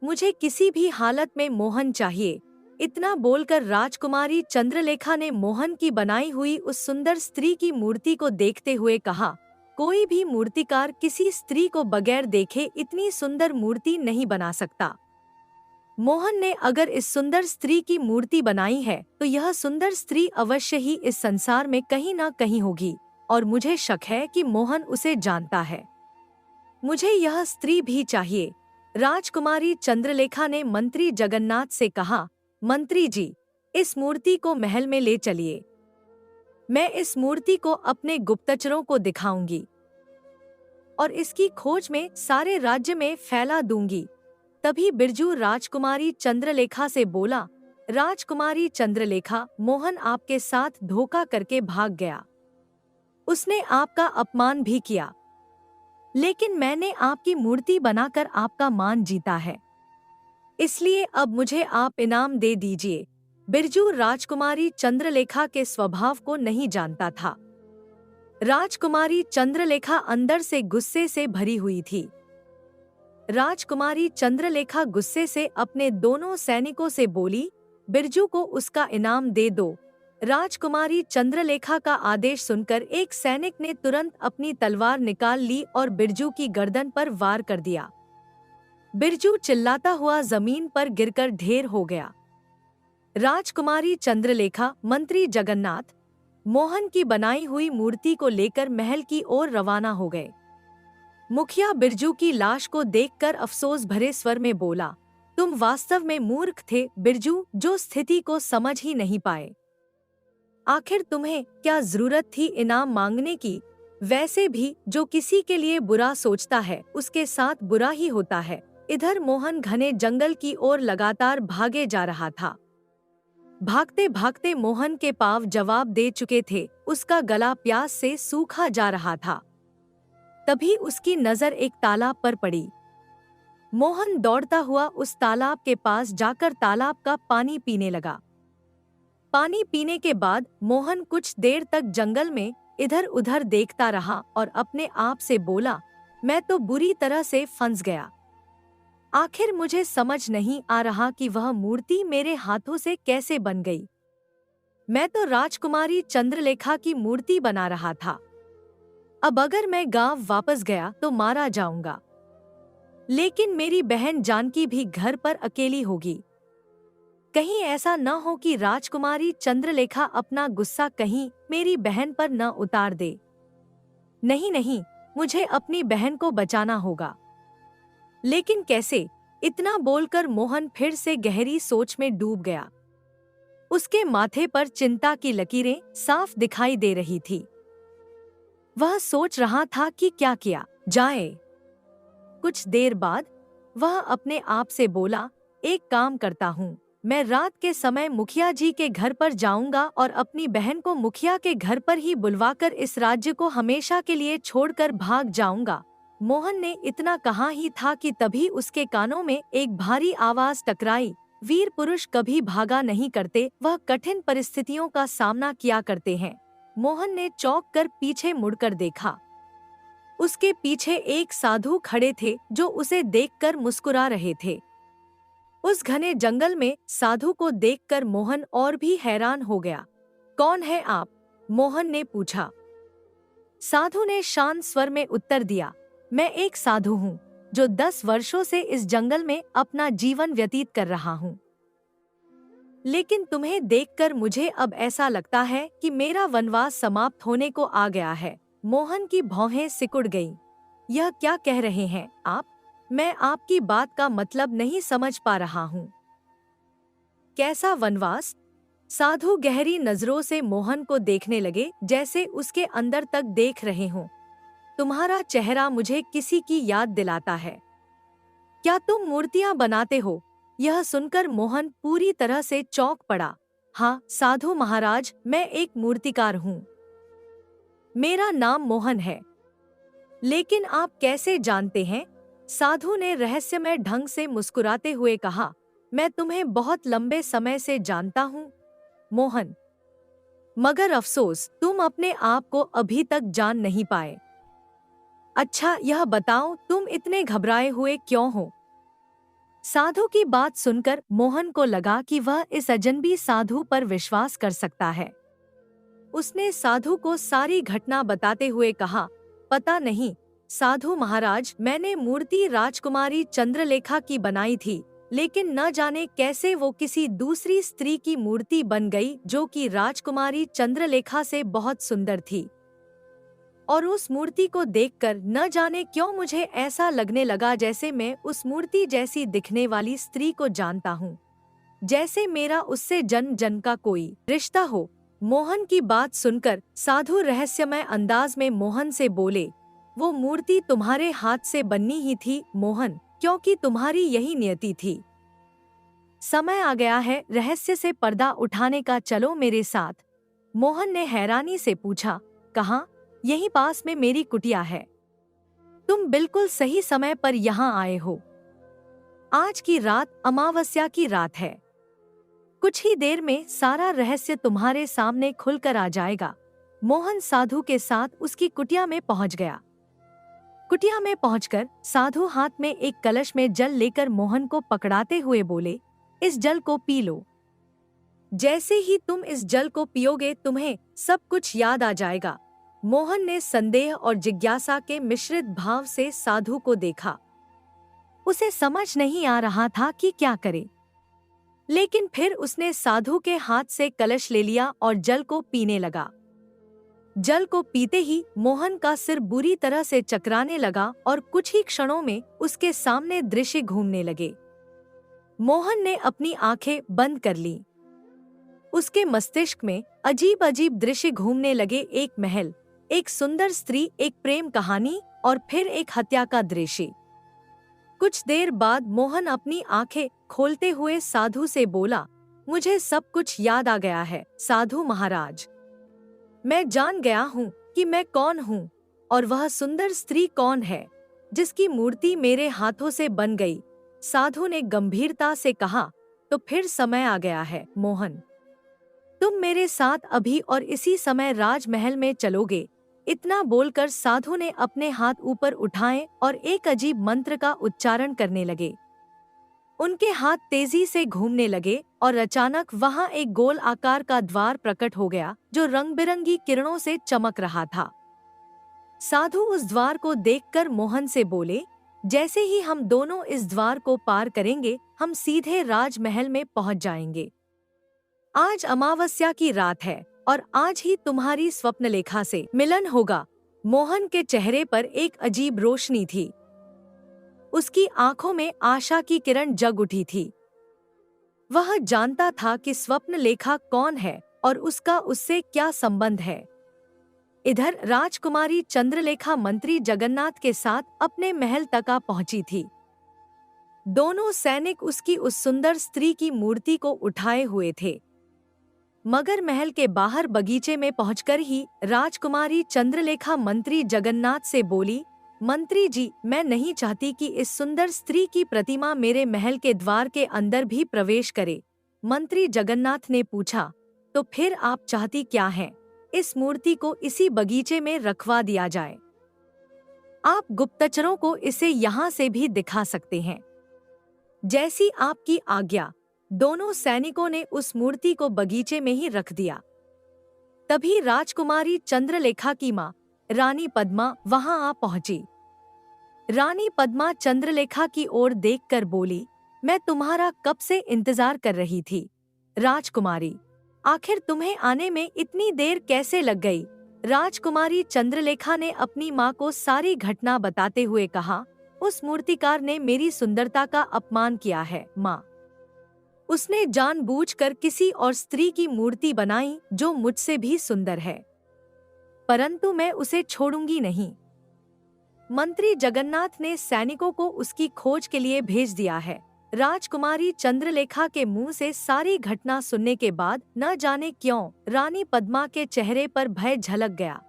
मुझे किसी भी हालत में मोहन चाहिए। इतना बोलकर राजकुमारी चंद्रलेखा ने मोहन की बनाई हुई उस सुंदर स्त्री की मूर्ति को देखते हुए कहा, कोई भी मूर्तिकार किसी स्त्री को बगैर देखे इतनी सुंदर मूर्ति नहीं बना सकता। मोहन ने अगर इस सुंदर स्त्री की मूर्ति बनाई है तो यह सुंदर स्त्री अवश्य ही इस संसार में कहीं ना कहीं होगी और मुझे शक है कि मोहन उसे जानता है। मुझे यह स्त्री भी चाहिए। राजकुमारी चंद्रलेखा ने मंत्री जगन्नाथ से कहा, मंत्री जी, इस मूर्ति को महल में ले चलिए। मैं इस मूर्ति को अपने गुप्तचरों को दिखाऊंगी और इसकी खोज में सारे राज्य में फैला दूंगी। तभी बिरजू राजकुमारी चंद्रलेखा से बोला, राजकुमारी चंद्रलेखा, मोहन आपके साथ धोखा करके भाग गया। उसने आपका अपमान भी किया। लेकिन मैंने आपकी मूर्ति बनाकर आपका मान जीता है, इसलिए अब मुझे आप इनाम दे दीजिए। बिरजू राजकुमारी चंद्रलेखा के स्वभाव को नहीं जानता था। राजकुमारी चंद्रलेखा अंदर से गुस्से से भरी हुई थी। राजकुमारी चंद्रलेखा गुस्से से अपने दोनों सैनिकों से बोली, बिरजू को उसका इनाम दे दो। राजकुमारी चंद्रलेखा का आदेश सुनकर एक सैनिक ने तुरंत अपनी तलवार निकाल ली और बिरजू की गर्दन पर वार कर दिया। बिरजू चिल्लाता हुआ जमीन पर गिरकर ढेर हो गया। राजकुमारी चंद्रलेखा मंत्री जगन्नाथ मोहन की बनाई हुई मूर्ति को लेकर महल की ओर रवाना हो गए। मुखिया बिरजू की लाश को देखकर अफसोस भरे स्वर में बोला, तुम वास्तव में मूर्ख थे बिरजू, जो स्थिति को समझ ही नहीं पाए। आखिर तुम्हें क्या जरूरत थी इनाम मांगने की? वैसे भी जो किसी के लिए बुरा सोचता है उसके साथ बुरा ही होता है। इधर मोहन घने जंगल की ओर लगातार भागे जा रहा था। भागते भागते मोहन के पांव जवाब दे चुके थे, उसका गला प्यास से सूखा जा रहा था। तभी उसकी नजर एक तालाब पर पड़ी। मोहन दौड़ता हुआ उस तालाब के पास जाकर तालाब का पानी पीने लगा। पानी पीने के बाद मोहन कुछ देर तक जंगल में इधर उधर देखता रहा और अपने आप से बोला, मैं तो बुरी तरह से फंस गया। आखिर मुझे समझ नहीं आ रहा कि वह मूर्ति मेरे हाथों से कैसे बन गई। मैं तो राजकुमारी चंद्रलेखा की मूर्ति बना रहा था। अब अगर मैं गांव वापस गया तो मारा जाऊंगा, लेकिन मेरी बहन जानकी भी घर पर अकेली होगी। कहीं ऐसा न हो कि राजकुमारी चंद्रलेखा अपना गुस्सा कहीं मेरी बहन पर न उतार दे। नहीं नहीं, मुझे अपनी बहन को बचाना होगा। लेकिन कैसे? इतना बोलकर मोहन फिर से गहरी सोच में डूब गया। उसके माथे पर चिंता की लकीरें साफ दिखाई दे रही थी। वह सोच रहा था कि क्या किया जाए। कुछ देर बाद वह अपने आप से बोला, एक काम करता हूँ, मैं रात के समय मुखिया जी के घर पर जाऊंगा और अपनी बहन को मुखिया के घर पर ही बुलवाकर इस राज्य को हमेशा के लिए छोड़कर भाग जाऊंगा। मोहन ने इतना कहा ही था कि तभी उसके कानों में एक भारी आवाज टकराई। वीर पुरुष कभी भागा नहीं करते, वह कठिन परिस्थितियों का सामना किया करते हैं। मोहन ने चौंक कर पीछे मुड़कर देखा। उसके पीछे एक साधु खड़े थे जो उसे देखकर मुस्कुरा रहे थे। उस घने जंगल में साधु को देखकर मोहन और भी हैरान हो गया। कौन है आप? मोहन ने पूछा। साधु ने शांत स्वर में उत्तर दिया, मैं एक साधु हूँ जो 10 वर्षों से इस जंगल में अपना जीवन व्यतीत कर रहा हूँ। लेकिन तुम्हें देखकर मुझे अब ऐसा लगता है कि मेरा वनवास समाप्त होने को आ गया है। मोहन की भौहें सिकुड़ गईं। यह क्या कह रहे हैं आप? मैं आपकी बात का मतलब नहीं समझ पा रहा हूँ। कैसा वनवास? साधु गहरी नजरों से मोहन को देखने लगे, जैसे उसके अंदर तक देख रहे हों। तुम्हारा चेहरा मुझे किसी की याद दिलाता है। क्या तुम मूर्तियां बनाते हो? यह सुनकर मोहन पूरी तरह से चौंक पड़ा। हाँ साधु महाराज, मैं एक मूर्तिकार हूँ। मेरा नाम मोहन है। लेकिन आप कैसे जानते हैं? साधु ने रहस्यमय ढंग से मुस्कुराते हुए कहा, मैं तुम्हें बहुत लंबे समय से जानता हूँ मोहन, मगर अफसोस तुम अपने आप को अभी तक जान नहीं पाए। अच्छा यह बताओ, तुम इतने घबराए हुए क्यों हो? साधु की बात सुनकर मोहन को लगा कि वह इस अजनबी साधु पर विश्वास कर सकता है। उसने साधु को सारी घटना बताते हुए कहा, पता नहीं साधु महाराज, मैंने मूर्ति राजकुमारी चंद्रलेखा की बनाई थी, लेकिन न जाने कैसे वो किसी दूसरी स्त्री की मूर्ति बन गई जो कि राजकुमारी चंद्रलेखा से बहुत सुंदर थी। और उस मूर्ति को देखकर न जाने क्यों मुझे ऐसा लगने लगा जैसे मैं उस मूर्ति जैसी दिखने वाली स्त्री को जानता हूँ, जैसे मेरा उससे जन्म जन्म का कोई रिश्ता हो। मोहन की बात सुनकर साधु रहस्यमय अंदाज में मोहन से बोले, वो मूर्ति तुम्हारे हाथ से बननी ही थी मोहन, क्योंकि तुम्हारी यही नियति थी। समय आ गया है रहस्य से पर्दा उठाने का, चलो मेरे साथ। मोहन ने हैरानी से पूछा, कहाँ? यहीं पास में मेरी कुटिया है। तुम बिल्कुल सही समय पर यहाँ आए हो। आज की रात अमावस्या की रात है। कुछ ही देर में सारा रहस्य तुम्हारे सामने खुलकर आ जाएगा। मोहन साधु के साथ उसकी कुटिया में पहुंच गया। कुटिया में पहुंचकर साधु हाथ में एक कलश में जल लेकर मोहन को पकड़ाते हुए बोले, इस जल को पी लो। जैसे ही तुम इस जल को पियोगे तुम्हें सब कुछ याद आ जाएगा। मोहन ने संदेह और जिज्ञासा के मिश्रित भाव से साधु को देखा। उसे समझ नहीं आ रहा था कि क्या करे, लेकिन फिर उसने साधु के हाथ से कलश ले लिया और जल को पीने लगा। जल को पीते ही मोहन का सिर बुरी तरह से चकराने लगा और कुछ ही क्षणों में उसके सामने दृश्य घूमने लगे। मोहन ने अपनी आंखें बंद कर लीं। उसके मस्तिष्क में अजीब अजीब दृश्य घूमने लगे। एक महल, एक सुंदर स्त्री, एक प्रेम कहानी और फिर एक हत्या का दृश्य। कुछ देर बाद मोहन अपनी आंखें खोलते हुए साधु से बोला, मुझे सब कुछ याद आ गया है साधु महाराज। मैं जान गया हूँ कि मैं कौन हूँ और वह सुंदर स्त्री कौन है जिसकी मूर्ति मेरे हाथों से बन गई। साधु ने गंभीरता से कहा, तो फिर समय आ गया है मोहन। तुम मेरे साथ अभी और इसी समय राजमहल में चलोगे। इतना बोलकर साधु ने अपने हाथ ऊपर उठाए और एक अजीब मंत्र का उच्चारण करने लगे। उनके हाथ तेजी से घूमने लगे और अचानक वहां एक गोल आकार का द्वार प्रकट हो गया जो रंग बिरंगी किरणों से चमक रहा था। साधु उस द्वार को देखकर मोहन से बोले, जैसे ही हम दोनों इस द्वार को पार करेंगे हम सीधे राजमहल में पहुंच जाएंगे। आज अमावस्या की रात है और आज ही तुम्हारी स्वप्न लेखा से मिलन होगा। मोहन के चेहरे पर एक अजीब रोशनी थी। उसकी आंखों में आशा की किरण जग उठी थी। वह जानता था कि स्वप्न लेखा कौन है और उसका उससे क्या संबंध है। इधर राजकुमारी चंद्रलेखा मंत्री जगन्नाथ के साथ अपने महल तक आ पहुंची थी। दोनों सैनिक उसकी उस सुंदर स्त्री की मूर्ति को उठाए हुए थे। मगर महल के बाहर बगीचे में पहुंचकर ही राजकुमारी चंद्रलेखा मंत्री जगन्नाथ से बोली, मंत्री जी, मैं नहीं चाहती कि इस सुंदर स्त्री की प्रतिमा मेरे महल के द्वार के अंदर भी प्रवेश करे। मंत्री जगन्नाथ ने पूछा, तो फिर आप चाहती क्या हैं? इस मूर्ति को इसी बगीचे में रखवा दिया जाए। आप गुप्तचरों को इसे यहाँ से भी दिखा सकते हैं। जैसी आपकी आज्ञा। दोनों सैनिकों ने उस मूर्ति को बगीचे में ही रख दिया। तभी राजकुमारी चंद्रलेखा की माँ रानी पद्मा वहां आ पहुंची। रानी पद्मा चंद्रलेखा की ओर देखकर बोली, मैं तुम्हारा कब से इंतजार कर रही थी। राजकुमारी, आखिर तुम्हें आने में इतनी देर कैसे लग गई? राजकुमारी चंद्रलेखा ने अपनी माँ को सारी घटना बताते हुए कहा, उस मूर्तिकार ने मेरी सुंदरता का अपमान किया है माँ। उसने जानबूझकर किसी और स्त्री की मूर्ति बनाई जो मुझसे भी सुंदर है, परंतु मैं उसे छोड़ूंगी नहीं। मंत्री जगन्नाथ ने सैनिकों को उसकी खोज के लिए भेज दिया है। राजकुमारी चंद्रलेखा के मुंह से सारी घटना सुनने के बाद न जाने क्यों रानी पद्मा के चेहरे पर भय झलक गया।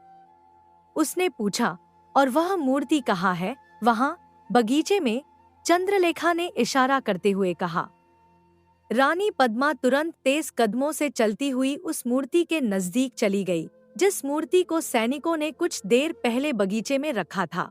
उसने पूछा, और वह मूर्ति कहाँ है? वहाँ बगीचे में, चंद्रलेखा ने इशारा करते हुए कहा। रानी पद्मा तुरंत तेज कदमों से चलती हुई उस मूर्ति के नजदीक चली गई, जिस मूर्ति को सैनिकों ने कुछ देर पहले बगीचे में रखा था।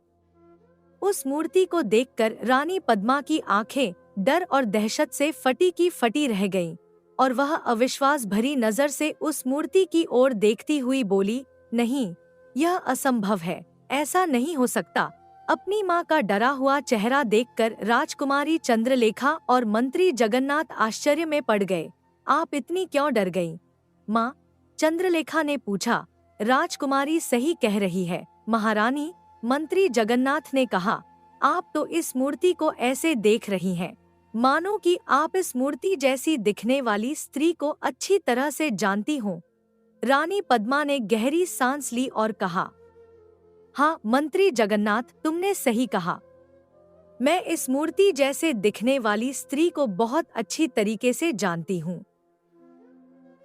उस मूर्ति को देखकर रानी पद्मा की आंखें डर और दहशत से फटी की फटी रह गईं, और वह अविश्वास भरी नजर से उस मूर्ति की ओर देखती हुई बोली, नहीं, यह असंभव है, ऐसा नहीं हो सकता। अपनी माँ का डरा हुआ चेहरा देखकर राजकुमारी चंद्रलेखा और मंत्री जगन्नाथ आश्चर्य में पड़ गए। आप इतनी क्यों डर गईं? माँ, चंद्रलेखा ने पूछा। राजकुमारी सही कह रही है महारानी, मंत्री जगन्नाथ ने कहा। आप तो इस मूर्ति को ऐसे देख रही हैं मानो कि आप इस मूर्ति जैसी दिखने वाली स्त्री को अच्छी तरह से जानती हो। रानी पद्मा ने गहरी सांस ली और कहा, हाँ मंत्री जगन्नाथ, तुमने सही कहा। मैं इस मूर्ति जैसे दिखने वाली स्त्री को बहुत अच्छी तरीके से जानती हूँ।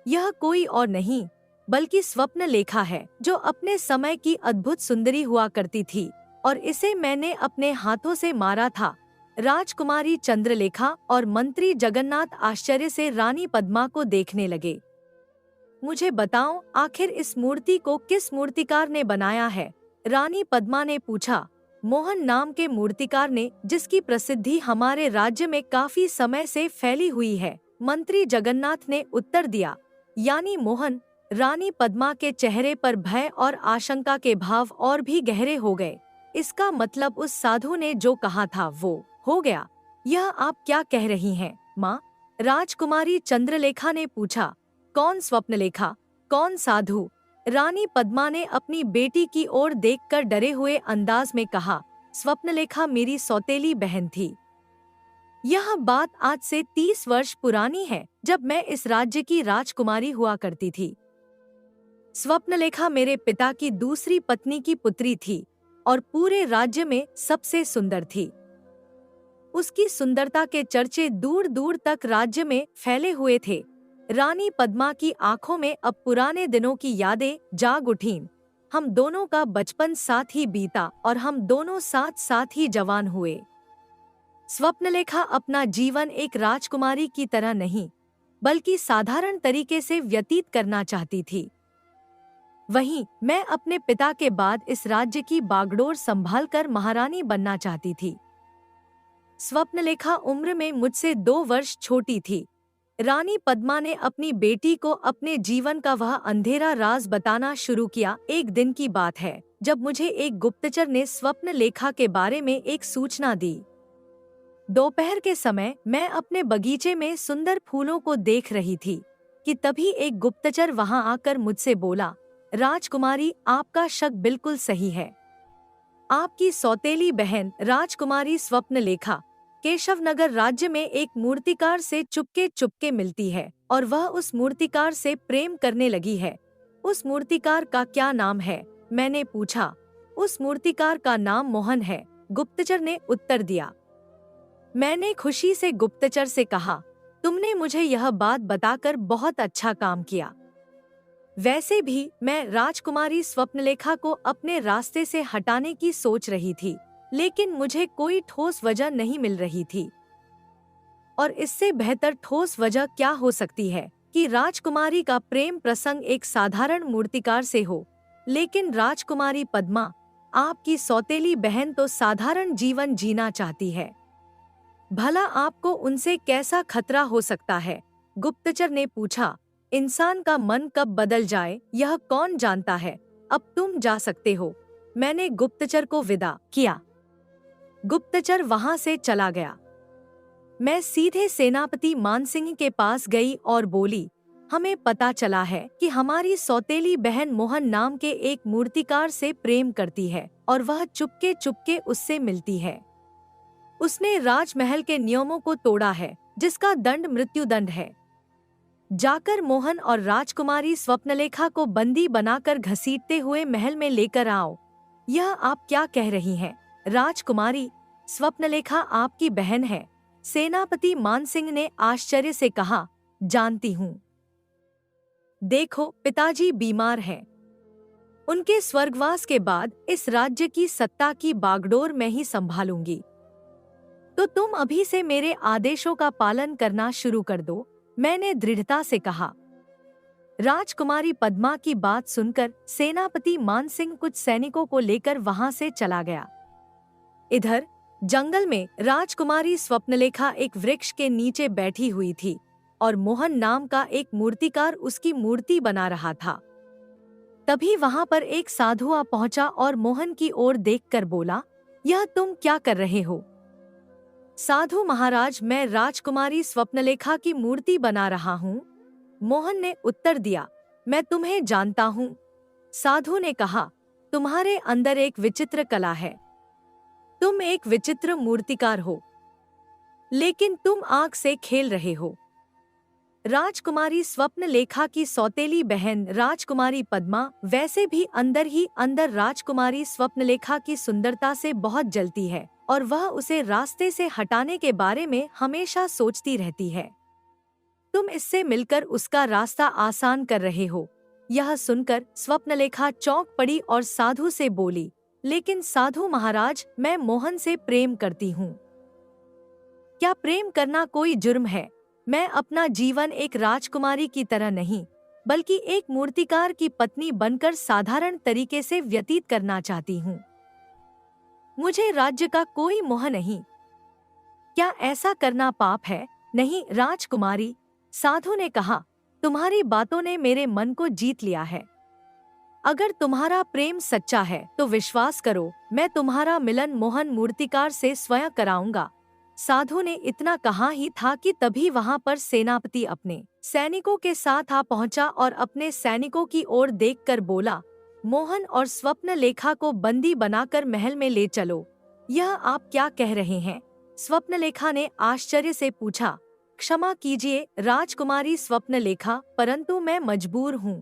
यह कोई और नहीं बल्कि स्वप्न लेखा है, जो अपने समय की अद्भुत सुंदरी हुआ करती थी और इसे मैंने अपने हाथों से मारा था। राजकुमारी चंद्रलेखा और मंत्री जगन्नाथ आश्चर्य से रानी पद्मा को देखने लगे। मुझे बताओ, आखिर इस मूर्ति को किस मूर्तिकार ने बनाया है? रानी पद्मा ने पूछा। मोहन नाम के मूर्तिकार ने, जिसकी प्रसिद्धि हमारे राज्य में काफी समय से फैली हुई है, मंत्री जगन्नाथ ने उत्तर दिया। यानी मोहन? रानी पद्मा के चेहरे पर भय और आशंका के भाव और भी गहरे हो गए। इसका मतलब उस साधु ने जो कहा था वो हो गया। यह आप क्या कह रही हैं, माँ? राजकुमारी चंद्रलेखा ने पूछा। कौन स्वप्नलेखा, कौन साधु? रानी पद्मा ने अपनी बेटी की ओर देखकर डरे हुए अंदाज में कहा। स्वप्नलेखा मेरी सौतेली बहन थी। यह बात आज से 30 वर्ष पुरानी है, जब मैं इस राज्य की राजकुमारी हुआ करती थी। स्वप्नलेखा मेरे पिता की दूसरी पत्नी की पुत्री थी और पूरे राज्य में सबसे सुंदर थी। उसकी सुंदरता के चर्चे दूर दूर तक राज्य में फैले हुए थे। रानी पद्मा की आंखों में अब पुराने दिनों की यादें जाग उठीं। हम दोनों का बचपन साथ ही बीता और हम दोनों साथ साथ ही जवान हुए। स्वप्नलेखा अपना जीवन एक राजकुमारी की तरह नहीं, बल्कि साधारण तरीके से व्यतीत करना चाहती थी। वहीं मैं अपने पिता के बाद इस राज्य की बागडोर संभालकर महारानी बनना चाहती थी। स्वप्नलेखा उम्र में मुझसे 2 वर्ष छोटी थी। रानी पद्मा ने अपनी बेटी को अपने जीवन का वह अंधेरा राज बताना शुरू किया। एक दिन की बात है, जब मुझे एक गुप्तचर ने स्वप्नलेखा के बारे में एक सूचना दी। दोपहर के समय मैं अपने बगीचे में सुंदर फूलों को देख रही थी कि तभी एक गुप्तचर वहां आकर मुझसे बोला, राजकुमारी, आपका शक बिल्कुल सही है। आपकी सौतेली बहन राजकुमारी स्वप्नलेखा केशवनगर राज्य में एक मूर्तिकार से चुपके चुपके मिलती है और वह उस मूर्तिकार से प्रेम करने लगी है। उस मूर्तिकार का क्या नाम है? मैंने पूछा। उस मूर्तिकार का नाम मोहन है, गुप्तचर ने उत्तर दिया। मैंने खुशी से गुप्तचर से कहा, तुमने मुझे यह बात बताकर बहुत अच्छा काम किया। वैसे भी मैं राजकुमारी स्वप्नलेखा को अपने रास्ते से हटाने की सोच रही थी, लेकिन मुझे कोई ठोस वजह नहीं मिल रही थी। और इससे बेहतर ठोस वजह क्या हो सकती है कि राजकुमारी का प्रेम प्रसंग एक साधारण मूर्तिकार से हो। लेकिन राजकुमारी पद्मा, आपकी सौतेली बहन तो साधारण जीवन जीना चाहती है। भला आपको उनसे कैसा खतरा हो सकता है? गुप्तचर ने पूछा। इंसान का मन कब बदल जाए यह कौन जानता है। अब तुम जा सकते हो। मैंने गुप्तचर को विदा किया। गुप्तचर वहां से चला गया। मैं सीधे सेनापति मानसिंह के पास गई और बोली, हमें पता चला है कि हमारी सौतेली बहन मोहन नाम के एक मूर्तिकार से प्रेम करती है और वह चुपके चुपके उससे मिलती है। उसने राजमहल के नियमों को तोड़ा है, जिसका दंड मृत्युदंड है। जाकर मोहन और राजकुमारी स्वप्नलेखा को बंदी बनाकर घसीटते हुए महल में लेकर आओ। यह आप क्या कह रही हैं, राजकुमारी? स्वप्नलेखा आपकी बहन है, सेनापति मानसिंह ने आश्चर्य से कहा। जानती हूँ। देखो, पिताजी बीमार हैं। उनके स्वर्गवास के बाद इस राज्य की सत्ता की बागडोर मैं ही संभालूंगी। तो तुम अभी से मेरे आदेशों का पालन करना शुरू कर दो, मैंने दृढ़ता से कहा। राजकुमारी पद्मा की बात सुनकर सेनापति मानसिंह कुछ सैनिकों को लेकर वहां से चला गया। इधर जंगल में राजकुमारी स्वप्नलेखा एक वृक्ष के नीचे बैठी हुई थी और मोहन नाम का एक मूर्तिकार उसकी मूर्ति बना रहा था। तभी वहां पर एक साधु आ पहुंचा और मोहन की ओर देखकर बोला, यह तुम क्या कर रहे हो? साधु महाराज, मैं राजकुमारी स्वप्नलेखा की मूर्ति बना रहा हूँ, मोहन ने उत्तर दिया। मैं तुम्हें जानता हूँ, साधु ने कहा। तुम्हारे अंदर एक विचित्र कला है। तुम एक विचित्र मूर्तिकार हो, लेकिन तुम आग से खेल रहे हो। राजकुमारी स्वप्नलेखा की सौतेली बहन राजकुमारी पद्मा वैसे भी अंदर ही अंदर राजकुमारी स्वप्नलेखा की सुंदरता से बहुत जलती है और वह उसे रास्ते से हटाने के बारे में हमेशा सोचती रहती है। तुम इससे मिलकर उसका रास्ता आसान कर रहे हो। यह सुनकर स्वप्नलेखा चौंक पड़ी और साधु से बोली, लेकिन साधु महाराज, मैं मोहन से प्रेम करती हूँ। क्या प्रेम करना कोई जुर्म है? मैं अपना जीवन एक राजकुमारी की तरह नहीं, बल्कि एक मूर्तिकार की पत्नी बनकर साधारण तरीके से व्यतीत करना चाहती हूँ। मुझे राज्य का कोई मोह नहीं। क्या ऐसा करना पाप है? नहीं राजकुमारी, साधु ने कहा, तुम्हारी बातों ने मेरे मन को जीत लिया है। अगर तुम्हारा प्रेम सच्चा है तो विश्वास करो, मैं तुम्हारा मिलन मोहन मूर्तिकार से स्वयं कराऊंगा। साधु ने इतना कहा ही था कि तभी वहां पर सेनापति अपने सैनिकों के साथ आ पहुंचा और अपने सैनिकों की ओर देखकर बोला, मोहन और स्वप्नलेखा को बंदी बनाकर महल में ले चलो। यह आप क्या कह रहे हैं? स्वप्नलेखा ने आश्चर्य से पूछा। क्षमा कीजिए राजकुमारी स्वप्नलेखा, परंतु मैं मजबूर हूँ।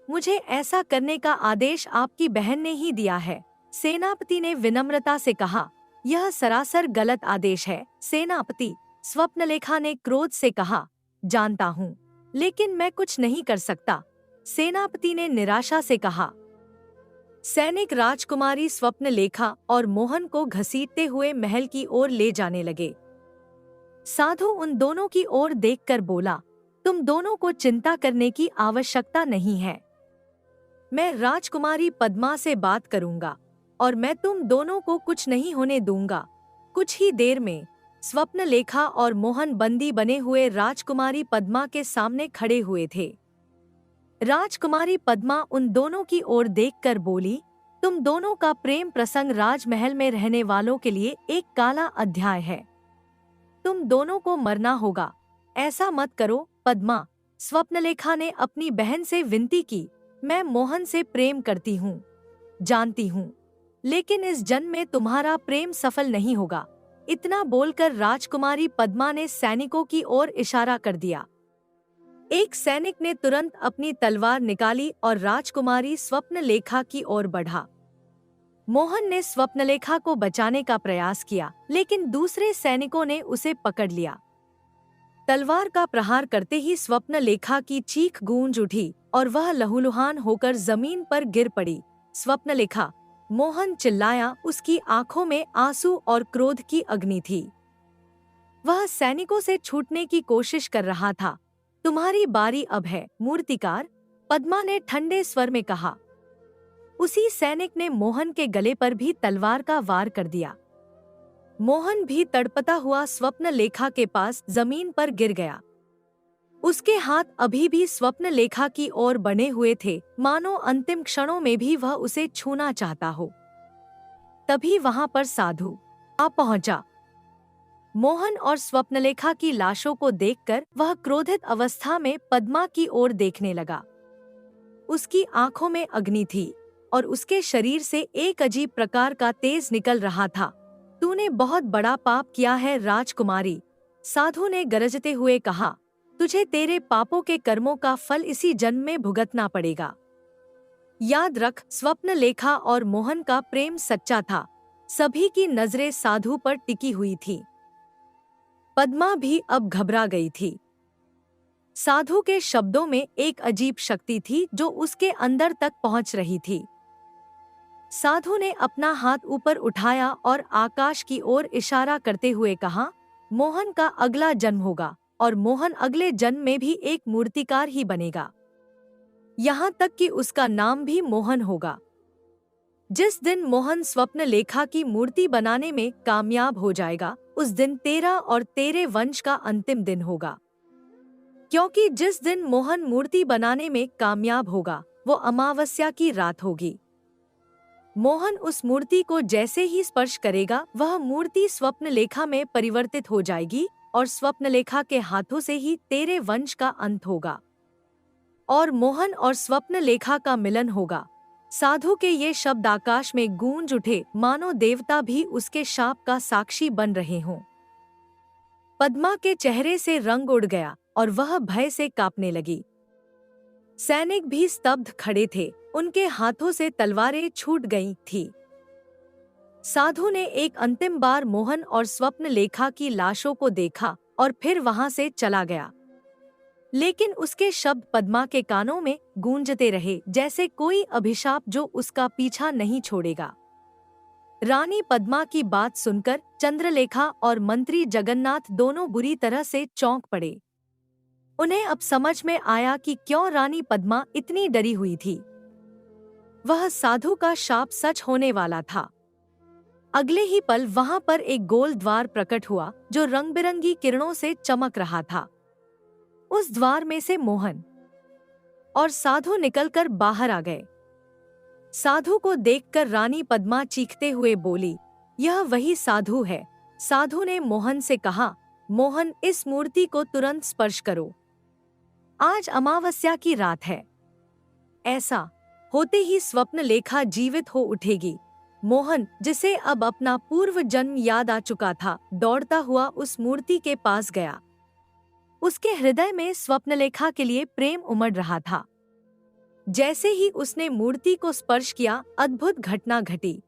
मुझे ऐसा करने का आदेश आपकी बहन ने ही दिया है। सेनापति ने विनम्रता से कहा, यह सरासर गलत आदेश है। सेनापति, स्वप्नलेखा ने क्रोध से कहा, जानता हूँ, लेकिन मैं कुछ नहीं कर सकता। सेनापति ने निराशा से कहा। सैनिक राजकुमारी स्वप्नलेखा और मोहन को घसीटते हुए महल की ओर ले जाने लगे। साधु उन दोनों की ओर देखकर बोला, तुम दोनों को चिंता करने की आवश्यकता नहीं है। मैं राजकुमारी पद्मा से बात करूंगा और मैं तुम दोनों को कुछ नहीं होने दूंगा। कुछ ही देर में स्वप्नलेखा और मोहन बंदी बने हुए राजकुमारी पद्मा के सामने खड़े हुए थे। राजकुमारी पद्मा उन दोनों की ओर देखकर बोली, तुम दोनों का प्रेम प्रसंग राजमहल में रहने वालों के लिए एक काला अध्याय है। तुम दोनों को मरना होगा। ऐसा मत करो पद्मा। स्वप्नलेखा ने अपनी बहन से विनती की, मैं मोहन से प्रेम करती हूँ, जानती हूँ, लेकिन इस जन्म में तुम्हारा प्रेम सफल नहीं होगा। इतना बोलकर राजकुमारी पद्मा ने सैनिकों की ओर इशारा कर दिया। एक सैनिक ने तुरंत अपनी तलवार निकाली और राजकुमारी स्वप्नलेखा की ओर बढ़ा। मोहन ने स्वप्नलेखा को बचाने का प्रयास किया, लेकिन दूसरे सैनिकों ने उसे पकड़ लिया। तलवार का प्रहार करते ही स्वप्नलेखा की चीख गूंज उठी और वह लहूलुहान होकर जमीन पर गिर पड़ी। स्वप्नलेखा, मोहन चिल्लाया, उसकी आंखों में आंसू और क्रोध की अग्नि थी। वह सैनिकों से छूटने की कोशिश कर रहा था। तुम्हारी बारी अब है मूर्तिकार, पद्मा ने ठंडे स्वर में कहा। उसी सैनिक ने मोहन के गले पर भी तलवार का वार कर दिया। मोहन भी तड़पता हुआ स्वप्नलेखा के पास जमीन पर गिर गया। उसके हाथ अभी भी स्वप्नलेखा की ओर बने हुए थे, मानो अंतिम क्षणों में भी वह उसे छूना चाहता हो। तभी वहां पर साधु आ पहुंचा। मोहन और स्वप्नलेखा की लाशों को देखकर वह क्रोधित अवस्था में पद्मा की ओर देखने लगा। उसकी आंखों में अग्नि थी और उसके शरीर से एक अजीब प्रकार का तेज निकल रहा था। तूने बहुत बड़ा पाप किया है राजकुमारी, साधु ने गरजते हुए कहा। तुझे तेरे पापों के कर्मों का फल इसी जन्म में भुगतना पड़ेगा। याद रख, स्वप्नलेखा और मोहन का प्रेम सच्चा था। सभी की नजरें साधु पर टिकी हुई थी। पद्मा भी अब घबरा गई थी। साधु के शब्दों में एक अजीब शक्ति थी जो उसके अंदर तक पहुंच रही थी। साधु ने अपना हाथ ऊपर उठाया और आकाश की ओर इशारा करते हुए कहा, मोहन का अगला जन्म होगा और मोहन अगले जन्म में भी एक मूर्तिकार ही बनेगा। यहाँ तक कि उसका नाम भी मोहन होगा। जिस दिन मोहन स्वप्नलेखा की मूर्ति बनाने में कामयाब हो जाएगा, उस दिन तेरा और तेरे वंश का अंतिम दिन होगा। क्योंकि जिस दिन मोहन मूर्ति बनाने में कामयाब होगा, वो अमावस्या की रात होगी। मोहन उस मूर्ति को जैसे ही स्पर्श करेगा, वह मूर्ति स्वप्नलेखा में परिवर्तित हो जाएगी और स्वप्नलेखा के हाथों से ही तेरे वंश का अंत होगा और मोहन और स्वप्नलेखा का मिलन होगा। साधु के ये शब्द आकाश में गूंज उठे, मानो देवता भी उसके शाप का साक्षी बन रहे हों। पद्मा के चेहरे से रंग उड़ गया और वह भय से कांपने लगी। सैनिक भी स्तब्ध खड़े थे, उनके हाथों से तलवारें छूट गई थी। साधु ने एक अंतिम बार मोहन और स्वप्नलेखा की लाशों को देखा और फिर वहां से चला गया। लेकिन उसके शब्द पद्मा के कानों में गूंजते रहे, जैसे कोई अभिशाप जो उसका पीछा नहीं छोड़ेगा। रानी पद्मा की बात सुनकर चंद्रलेखा और मंत्री जगन्नाथ दोनों बुरी तरह से चौंक पड़े। उन्हें अब समझ में आया कि क्यों रानी पद्मा इतनी डरी हुई थी। वह साधु का शाप सच होने वाला था। अगले ही पल वहां पर एक गोल द्वार प्रकट हुआ जो रंग बिरंगी किरणों से चमक रहा था। उस द्वार में से मोहन और साधु निकलकर बाहर आ गए। साधु को देखकर रानी पद्मा चीखते हुए बोली, यह वही साधु है। साधु ने मोहन से कहा, मोहन, इस मूर्ति को तुरंत स्पर्श करो। आज अमावस्या की रात है। ऐसा होते ही स्वप्न लेखा जीवित हो उठेगी। मोहन, जिसे अब अपना पूर्व जन्म याद आ चुका था, दौड़ता हुआ उस मूर्ति के पास गया। उसके हृदय में स्वप्नलेखा के लिए प्रेम उमड़ रहा था। जैसे ही उसने मूर्ति को स्पर्श किया, अद्भुत घटना घटी।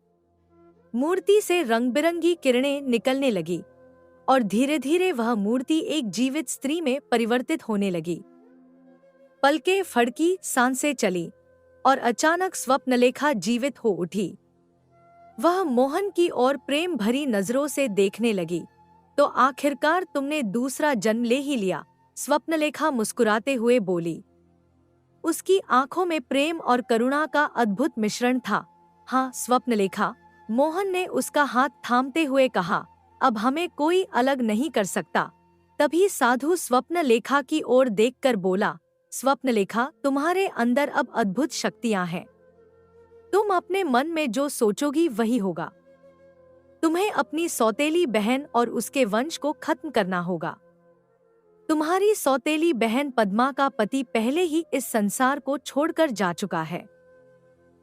मूर्ति से रंग बिरंगी किरणें निकलने लगी और धीरे धीरे वह मूर्ति एक जीवित स्त्री में परिवर्तित होने लगी। पलकें फड़की, सांसें चली और अचानक स्वप्नलेखा जीवित हो उठी। वह मोहन की ओर प्रेम भरी नजरों से देखने लगी। तो आखिरकार तुमने दूसरा जन्म ले ही लिया, स्वप्नलेखा मुस्कुराते हुए बोली। उसकी आंखों में प्रेम और करुणा का अद्भुत मिश्रण था। हाँ स्वप्नलेखा, मोहन ने उसका हाथ थामते हुए कहा, अब हमें कोई अलग नहीं कर सकता। तभी साधु स्वप्नलेखा की ओर देखकर बोला, स्वप्नलेखा, तुम्हारे अंदर अब अद्भुत शक्तियां हैं। तुम अपने मन में जो सोचोगी वही होगा। तुम्हें अपनी सौतेली बहन और उसके वंश को खत्म करना होगा। तुम्हारी सौतेली बहन पद्मा का पति पहले ही इस संसार को छोड़कर जा चुका है।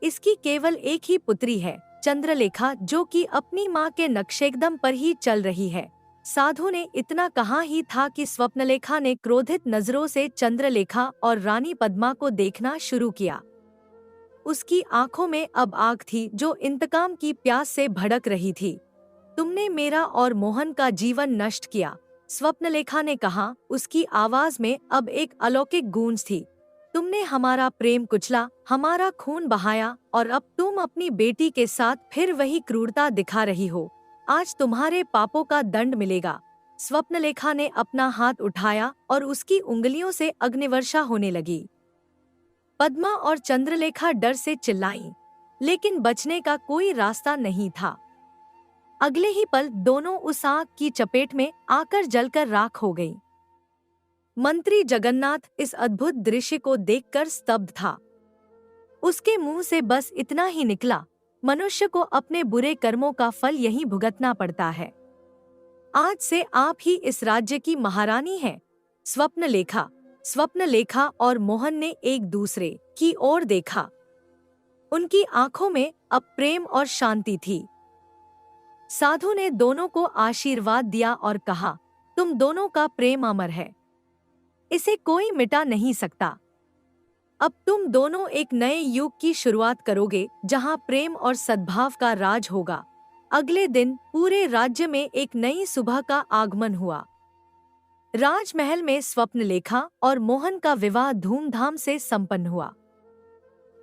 इसकी केवल एक ही पुत्री है, चंद्रलेखा, जो कि अपनी मां के नक्शेकदम पर ही चल रही है। साधु ने इतना कहा ही था कि स्वप्नलेखा ने क्रोधित नजरों से चंद्रलेखा और रानी पद्मा को देखना शुरू किया। उसकी आंखों में अब आग थी जो इंतकाम की प्यास से भड़क रही थी। तुमने मेरा और मोहन का जीवन नष्ट किया, स्वप्नलेखा ने कहा। उसकी आवाज में अब एक अलौकिक गूंज थी। तुमने हमारा प्रेम कुचला, हमारा खून बहाया और अब तुम अपनी बेटी के साथ फिर वही क्रूरता दिखा रही हो। आज तुम्हारे पापों का दंड मिलेगा। स्वप्नलेखा ने अपना हाथ उठाया और उसकी उंगलियों से अग्निवर्षा होने लगी। पद्मा और चंद्रलेखा डर से चिल्लाईं, लेकिन बचने का कोई रास्ता नहीं था। अगले ही पल दोनों उस आग की चपेट में आकर जलकर राख हो गईं। मंत्री जगन्नाथ इस अद्भुत दृश्य को देखकर स्तब्ध था। उसके मुंह से बस इतना ही निकला, मनुष्य को अपने बुरे कर्मों का फल यही भुगतना पड़ता है। आज से आप ही इस राज्य की महारानी हैं। स्वप्नलेखा और मोहन ने एक दूसरे की ओर देखा। उनकी आंखों में अब प्रेम और शांति थी। साधु ने दोनों को आशीर्वाद दिया और कहा, तुम दोनों का प्रेम अमर है, इसे कोई मिटा नहीं सकता। अब तुम दोनों एक नए युग की शुरुआत करोगे जहां प्रेम और सद्भाव का राज होगा। अगले दिन पूरे राज्य में एक नई सुबह का आगमन हुआ। राजमहल में स्वप्नलेखा और मोहन का विवाह धूमधाम से संपन्न हुआ।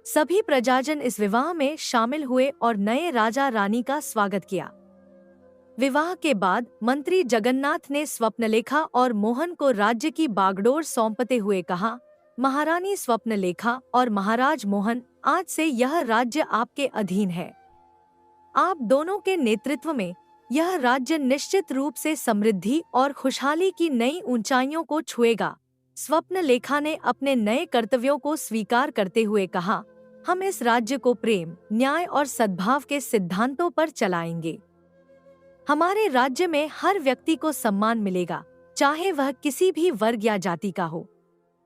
सभी प्रजाजन इस विवाह में शामिल हुए और नए राजा रानी का स्वागत किया। विवाह के बाद मंत्री जगन्नाथ ने स्वप्नलेखा और मोहन को राज्य की बागडोर सौंपते हुए कहा, महारानी स्वप्नलेखा और महाराज मोहन, आज से यह राज्य आपके अधीन है। आप दोनों के नेतृत्व में यह राज्य निश्चित रूप से समृद्धि और खुशहाली की नई ऊंचाइयों को छुएगा। स्वप्नलेखा ने अपने नए कर्तव्यों को स्वीकार करते हुए कहा, हम इस राज्य को प्रेम, न्याय और सद्भाव के सिद्धांतों पर चलाएंगे। हमारे राज्य में हर व्यक्ति को सम्मान मिलेगा, चाहे वह किसी भी वर्ग या जाति का हो।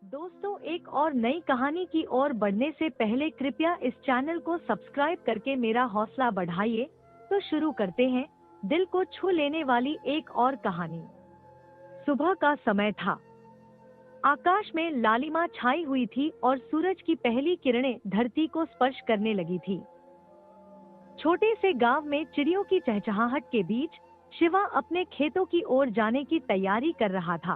दोस्तों, एक और नई कहानी की ओर बढ़ने से पहले कृपया इस चैनल को सब्सक्राइब करके मेरा हौसला बढ़ाइए। तो शुरू करते हैं दिल को छू लेने वाली एक और कहानी। सुबह का समय था। आकाश में लालिमा छाई हुई थी और सूरज की पहली किरणें धरती को स्पर्श करने लगी थी। छोटे से गांव में चिड़ियों की चहचहाहट के बीच शिवा अपने खेतों की ओर जाने की तैयारी कर रहा था।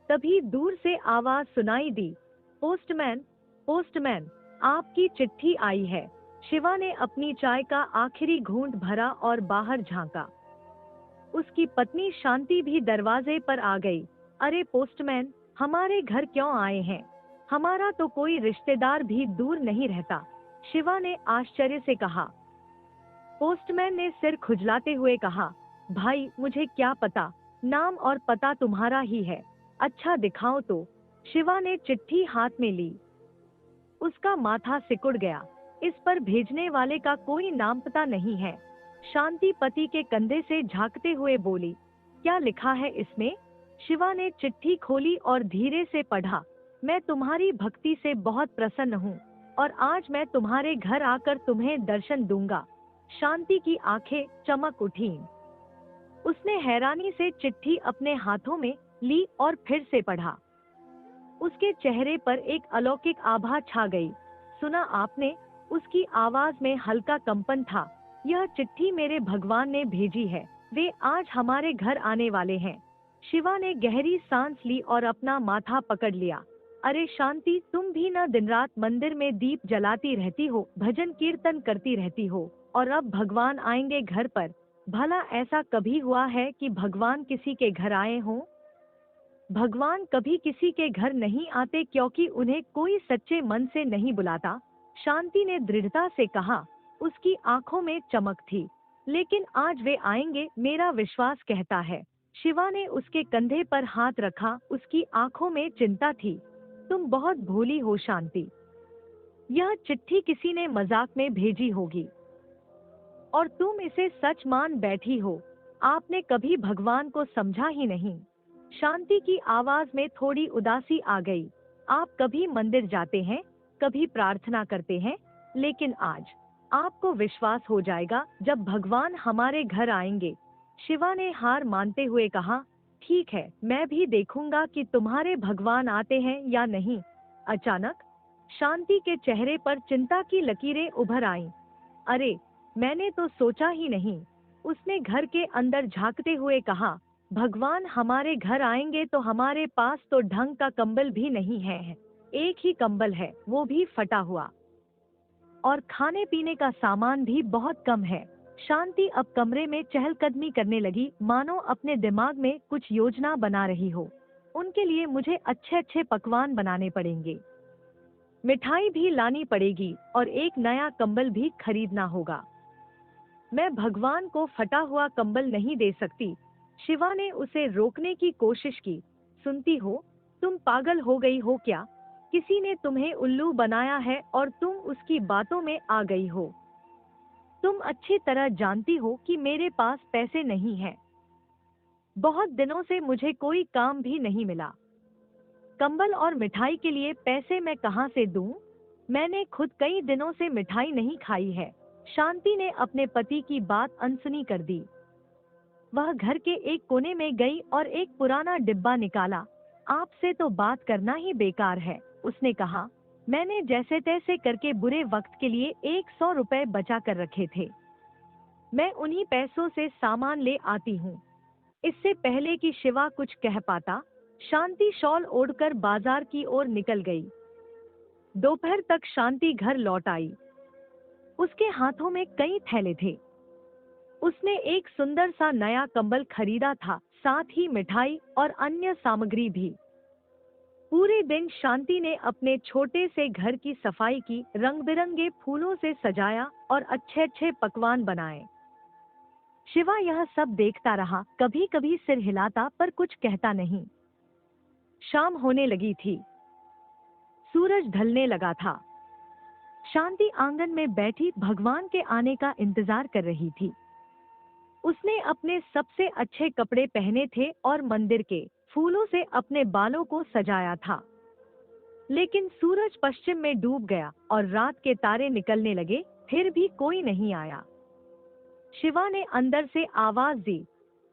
तभी दूर से आवाज सुनाई दी, पोस्टमैन, पोस्टमैन, आपकी चिट्ठी आई है। शिवा ने अपनी चाय का आखिरी घूंट भरा और बाहर झांका। उसकी पत्नी शांति भी दरवाजे पर आ गई। अरे पोस्टमैन, हमारे घर क्यों आए हैं? हमारा तो कोई रिश्तेदार भी दूर नहीं रहता, शिवा ने आश्चर्य से कहा। पोस्टमैन ने सिर खुजलाते हुए कहा, भाई मुझे क्या पता, नाम और पता तुम्हारा ही है। अच्छा दिखाओ तो। शिवा ने चिट्ठी हाथ में ली। उसका माथा सिकुड़ गया। इस पर भेजने वाले का कोई नाम पता नहीं है। शांति पति के कंधे से झांकते हुए बोली, क्या लिखा है इसमें? शिवा ने चिट्ठी खोली और धीरे से पढ़ा, मैं तुम्हारी भक्ति से बहुत प्रसन्न हूँ और आज मैं तुम्हारे घर आकर तुम्हें दर्शन दूंगा। शांति की आंखें चमक उठीं। उसने हैरानी से चिट्ठी अपने हाथों में ली और फिर से पढ़ा। उसके चेहरे पर एक अलौकिक आभा छा गई। सुना आपने? उसकी आवाज में हल्का कंपन था। यह चिट्ठी मेरे भगवान ने भेजी है, वे आज हमारे घर आने वाले हैं। शिवा ने गहरी सांस ली और अपना माथा पकड़ लिया। अरे शांति, तुम भी न दिन रात मंदिर में दीप जलाती रहती हो, भजन कीर्तन करती रहती हो, और अब भगवान आएंगे घर पर। भला ऐसा कभी हुआ है कि भगवान किसी के घर आए हों? भगवान कभी किसी के घर नहीं आते क्योंकि उन्हें कोई सच्चे मन से नहीं बुलाता, शांति ने दृढ़ता से कहा। उसकी आंखों में चमक थी। लेकिन आज वे आएंगे, मेरा विश्वास कहता है। शिवा ने उसके कंधे पर हाथ रखा। उसकी आंखों में चिंता थी। तुम बहुत भोली हो शांति। यह चिट्ठी किसी ने मजाक में भेजी होगी और तुम इसे सच मान बैठी हो। आपने कभी भगवान को समझा ही नहीं। शांति की आवाज में थोड़ी उदासी आ गई। आप कभी मंदिर जाते हैं, कभी प्रार्थना करते हैं, लेकिन आज आपको विश्वास हो जाएगा जब भगवान हमारे घर आएंगे। शिवा ने हार मानते हुए कहा, ठीक है, मैं भी देखूंगा कि तुम्हारे भगवान आते हैं या नहीं। अचानक शांति के चेहरे पर चिंता की लकीरें उभर आईं। अरे, मैंने तो सोचा ही नहीं। उसने घर के अंदर झांकते हुए कहा, भगवान हमारे घर आएंगे तो हमारे पास तो ढंग का कंबल भी नहीं है। एक ही कंबल है, वो भी फटा हुआ, और खाने पीने का सामान भी बहुत कम है। शांति अब कमरे में चहलकदमी करने लगी, मानो अपने दिमाग में कुछ योजना बना रही हो। उनके लिए मुझे अच्छे अच्छे पकवान बनाने पड़ेंगे, मिठाई भी लानी पड़ेगी और एक नया कंबल भी खरीदना होगा। मैं भगवान को फटा हुआ कंबल नहीं दे सकती। शिवा ने उसे रोकने की कोशिश की। सुनती हो, तुम पागल हो गई हो क्या? किसी ने तुम्हें उल्लू बनाया है और तुम उसकी बातों में आ गई हो। तुम अच्छी तरह जानती हो कि मेरे पास पैसे नहीं हैं। बहुत दिनों से मुझे कोई काम भी नहीं मिला। कंबल और मिठाई के लिए पैसे मैं कहां से दूं? मैंने खुद कई दिनों से मिठाई नहीं खाई है। शांति ने अपने पति की बात अनसुनी कर दी। वह घर के एक कोने में गई और एक पुराना डिब्बा निकाला। आपसे तो बात करना ही बेकार है, उसने कहा। मैंने जैसे तैसे करके बुरे वक्त के लिए 100 रुपए बचा कर रखे थे। मैं उन्हीं पैसों से सामान ले आती हूँ। इससे पहले कि शिवा कुछ कह पाता, शांति शॉल ओढ़कर बाजार की ओर निकल गई। दोपहर तक शांति घर लौट आई। उसके हाथों में कई थैले थे। उसने एक सुंदर सा नया कंबल खरीदा था, साथ ही मिठाई और अन्य सामग्री भी। पूरे दिन शांति ने अपने छोटे से घर की सफाई की, रंग बिरंगे फूलों से सजाया और अच्छे अच्छे पकवान बनाए। शिवा यह सब देखता रहा, कभी कभी सिर हिलाता पर कुछ कहता नहीं। शाम होने लगी थी। सूरज ढलने लगा था। शांति आंगन में बैठी भगवान के आने का इंतजार कर रही थी। उसने अपने सबसे अच्छे कपड़े पहने थे और मंदिर के फूलों से अपने बालों को सजाया था। लेकिन सूरज पश्चिम में डूब गया और रात के तारे निकलने लगे, फिर भी कोई नहीं आया। शिवा ने अंदर से आवाज दी,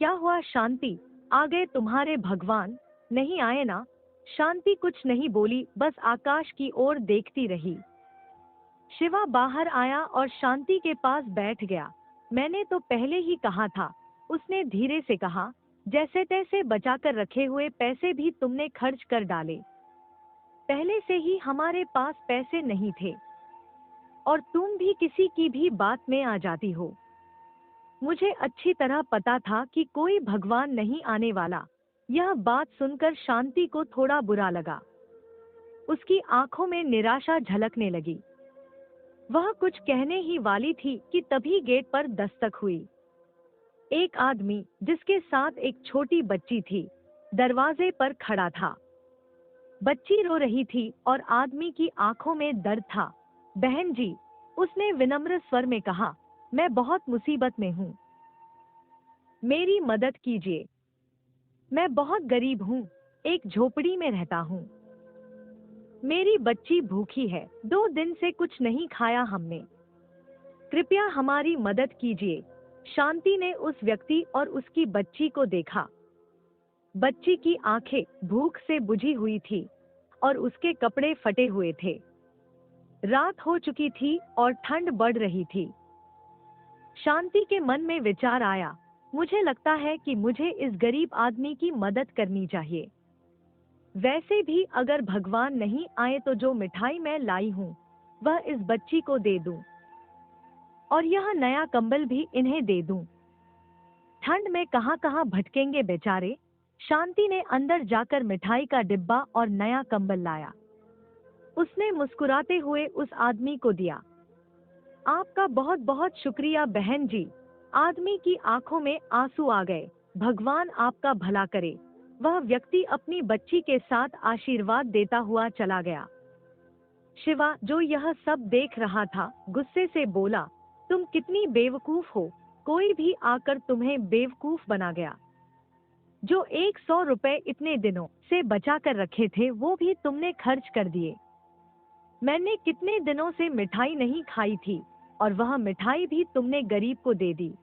क्या हुआ शांति, आ गए तुम्हारे भगवान? नहीं आए ना? शांति कुछ नहीं बोली, बस आकाश की ओर देखती रही। शिवा बाहर आया और शांति के पास बैठ गया। मैंने तो पहले ही कहा था, उसने धीरे से कहा। जैसे तैसे बचाकर रखे हुए पैसे भी तुमने खर्च कर डाले। पहले से ही हमारे पास पैसे नहीं थे और तुम भी किसी की भी बात में आ जाती हो। मुझे अच्छी तरह पता था कि कोई भगवान नहीं आने वाला। यह बात सुनकर शांति को थोड़ा बुरा लगा। उसकी आंखों में निराशा झलकने लगी। वह कुछ कहने ही वाली थी कि तभी गेट पर दस्तक हुई। एक आदमी जिसके साथ एक छोटी बच्ची थी दरवाजे पर खड़ा था। बच्ची रो रही थी और आदमी की आंखों में दर्द था। बहन जी, उसने विनम्र स्वर में कहा, मैं बहुत मुसीबत में हूँ, मेरी मदद कीजिए। मैं बहुत गरीब हूँ, एक झोपड़ी में रहता हूँ। मेरी बच्ची भूखी है, 2 दिन से कुछ नहीं खाया हमने। कृपया हमारी मदद कीजिए। शांति ने उस व्यक्ति और उसकी बच्ची को देखा। बच्ची की आंखें भूख से बुझी हुई थी और उसके कपड़े फटे हुए थे। रात हो चुकी थी और ठंड बढ़ रही थी। शांति के मन में विचार आया, मुझे लगता है कि मुझे इस गरीब आदमी की मदद करनी चाहिए। वैसे भी अगर भगवान नहीं आए तो जो मिठाई मैं लाई हूँ वह इस बच्ची को दे दूं और यह नया कंबल भी इन्हें दे दूं। ठंड में कहां कहां भटकेंगे बेचारे। शांति ने अंदर जाकर मिठाई का डिब्बा और नया कंबल लाया। उसने मुस्कुराते हुए उस आदमी को दिया। आपका बहुत बहुत शुक्रिया बहन जी। आदमी की आंखों में आंसू आ गए। भगवान आपका भला करे। वह व्यक्ति अपनी बच्ची के साथ आशीर्वाद देता हुआ चला गया। शिवा, जो यह सब देख रहा था, गुस्से से बोला, तुम कितनी बेवकूफ हो, कोई भी आकर तुम्हें बेवकूफ बना गया। जो 100 रुपए इतने दिनों से बचा कर रखे थे वो भी तुमने खर्च कर दिए। मैंने कितने दिनों से मिठाई नहीं खाई थी और वह मिठाई भी तुमने गरीब को दे दी।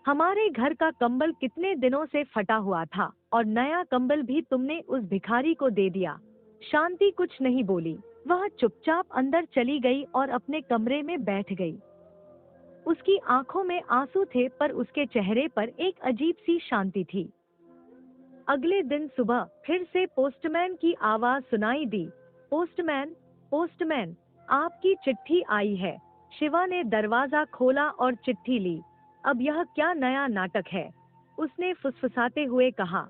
हमारे घर का कंबल कितने दिनों से फटा हुआ था और नया कंबल भी तुमने उस भिखारी को दे दिया। शांति कुछ नहीं बोली, वह चुपचाप अंदर चली गई और अपने कमरे में बैठ गई। उसकी आंखों में आंसू थे पर उसके चेहरे पर एक अजीब सी शांति थी। अगले दिन सुबह फिर से पोस्टमैन की आवाज सुनाई दी। पोस्टमैन, पोस्टमैन, आपकी चिट्ठी आई है। शिवा ने दरवाजा खोला और चिट्ठी ली। अब यह क्या नया नाटक है, उसने फुसफुसाते हुए कहा।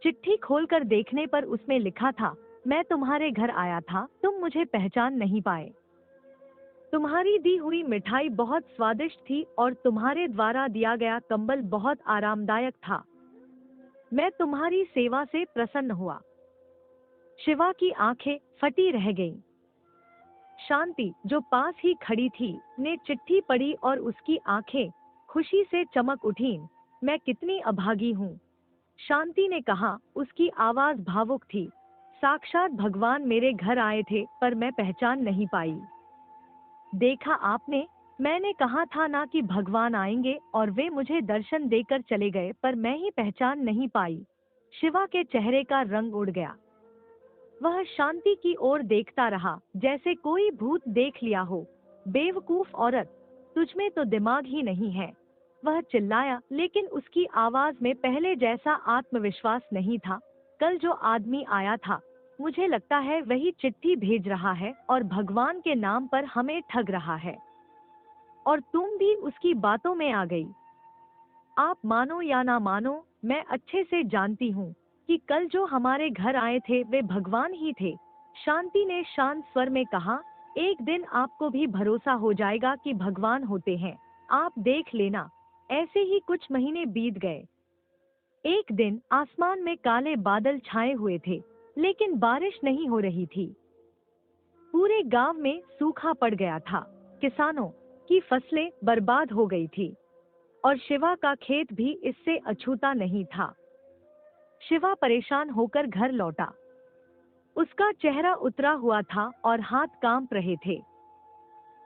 चिट्ठी खोलकर देखने पर उसमें लिखा था, मैं तुम्हारे घर आया था, तुम मुझे पहचान नहीं पाए। तुम्हारी दी हुई मिठाई बहुत स्वादिष्ट थी और तुम्हारे द्वारा दिया गया कंबल बहुत आरामदायक था। मैं तुम्हारी सेवा से प्रसन्न हुआ। शिवा की आंखें फटी रह गईं। शांति, जो पास ही खड़ी थी, ने चिट्ठी पढ़ी और उसकी आंखें खुशी से चमक उठीं। मैं कितनी अभागी हूँ, शांति ने कहा। उसकी आवाज भावुक थी। साक्षात भगवान मेरे घर आए थे पर मैं पहचान नहीं पाई। देखा आपने, मैंने कहा था ना कि भगवान आएंगे और वे मुझे दर्शन देकर चले गए पर मैं ही पहचान नहीं पाई। शिवा के चेहरे का रंग उड़ गया। वह शांति की ओर देखता रहा जैसे कोई भूत देख लिया हो। बेवकूफ औरत, तुझमें तो दिमाग ही नहीं है, वह चिल्लाया, लेकिन उसकी आवाज में पहले जैसा आत्मविश्वास नहीं था। कल जो आदमी आया था, मुझे लगता है वही चिट्ठी भेज रहा है और भगवान के नाम पर हमें ठग रहा है। और तुम भी उसकी बातों में आ गई। आप मानो या ना मानो, मैं अच्छे से जानती हूँ कि कल जो हमारे घर आए थे वे भगवान ही थे। शांति ने शांत स्वर में कहा, एक दिन आपको भी भरोसा हो जाएगा कि भगवान होते हैं, आप देख लेना। ऐसे ही कुछ महीने बीत गए। एक दिन आसमान में काले बादल छाए हुए थे लेकिन बारिश नहीं हो रही थी। पूरे गांव में सूखा पड़ गया था। किसानों की फसलें बर्बाद हो गई थी और शिवा का खेत भी इससे अछूता नहीं था। शिवा परेशान होकर घर लौटा। उसका चेहरा उतरा हुआ था और हाथ कांप रहे थे।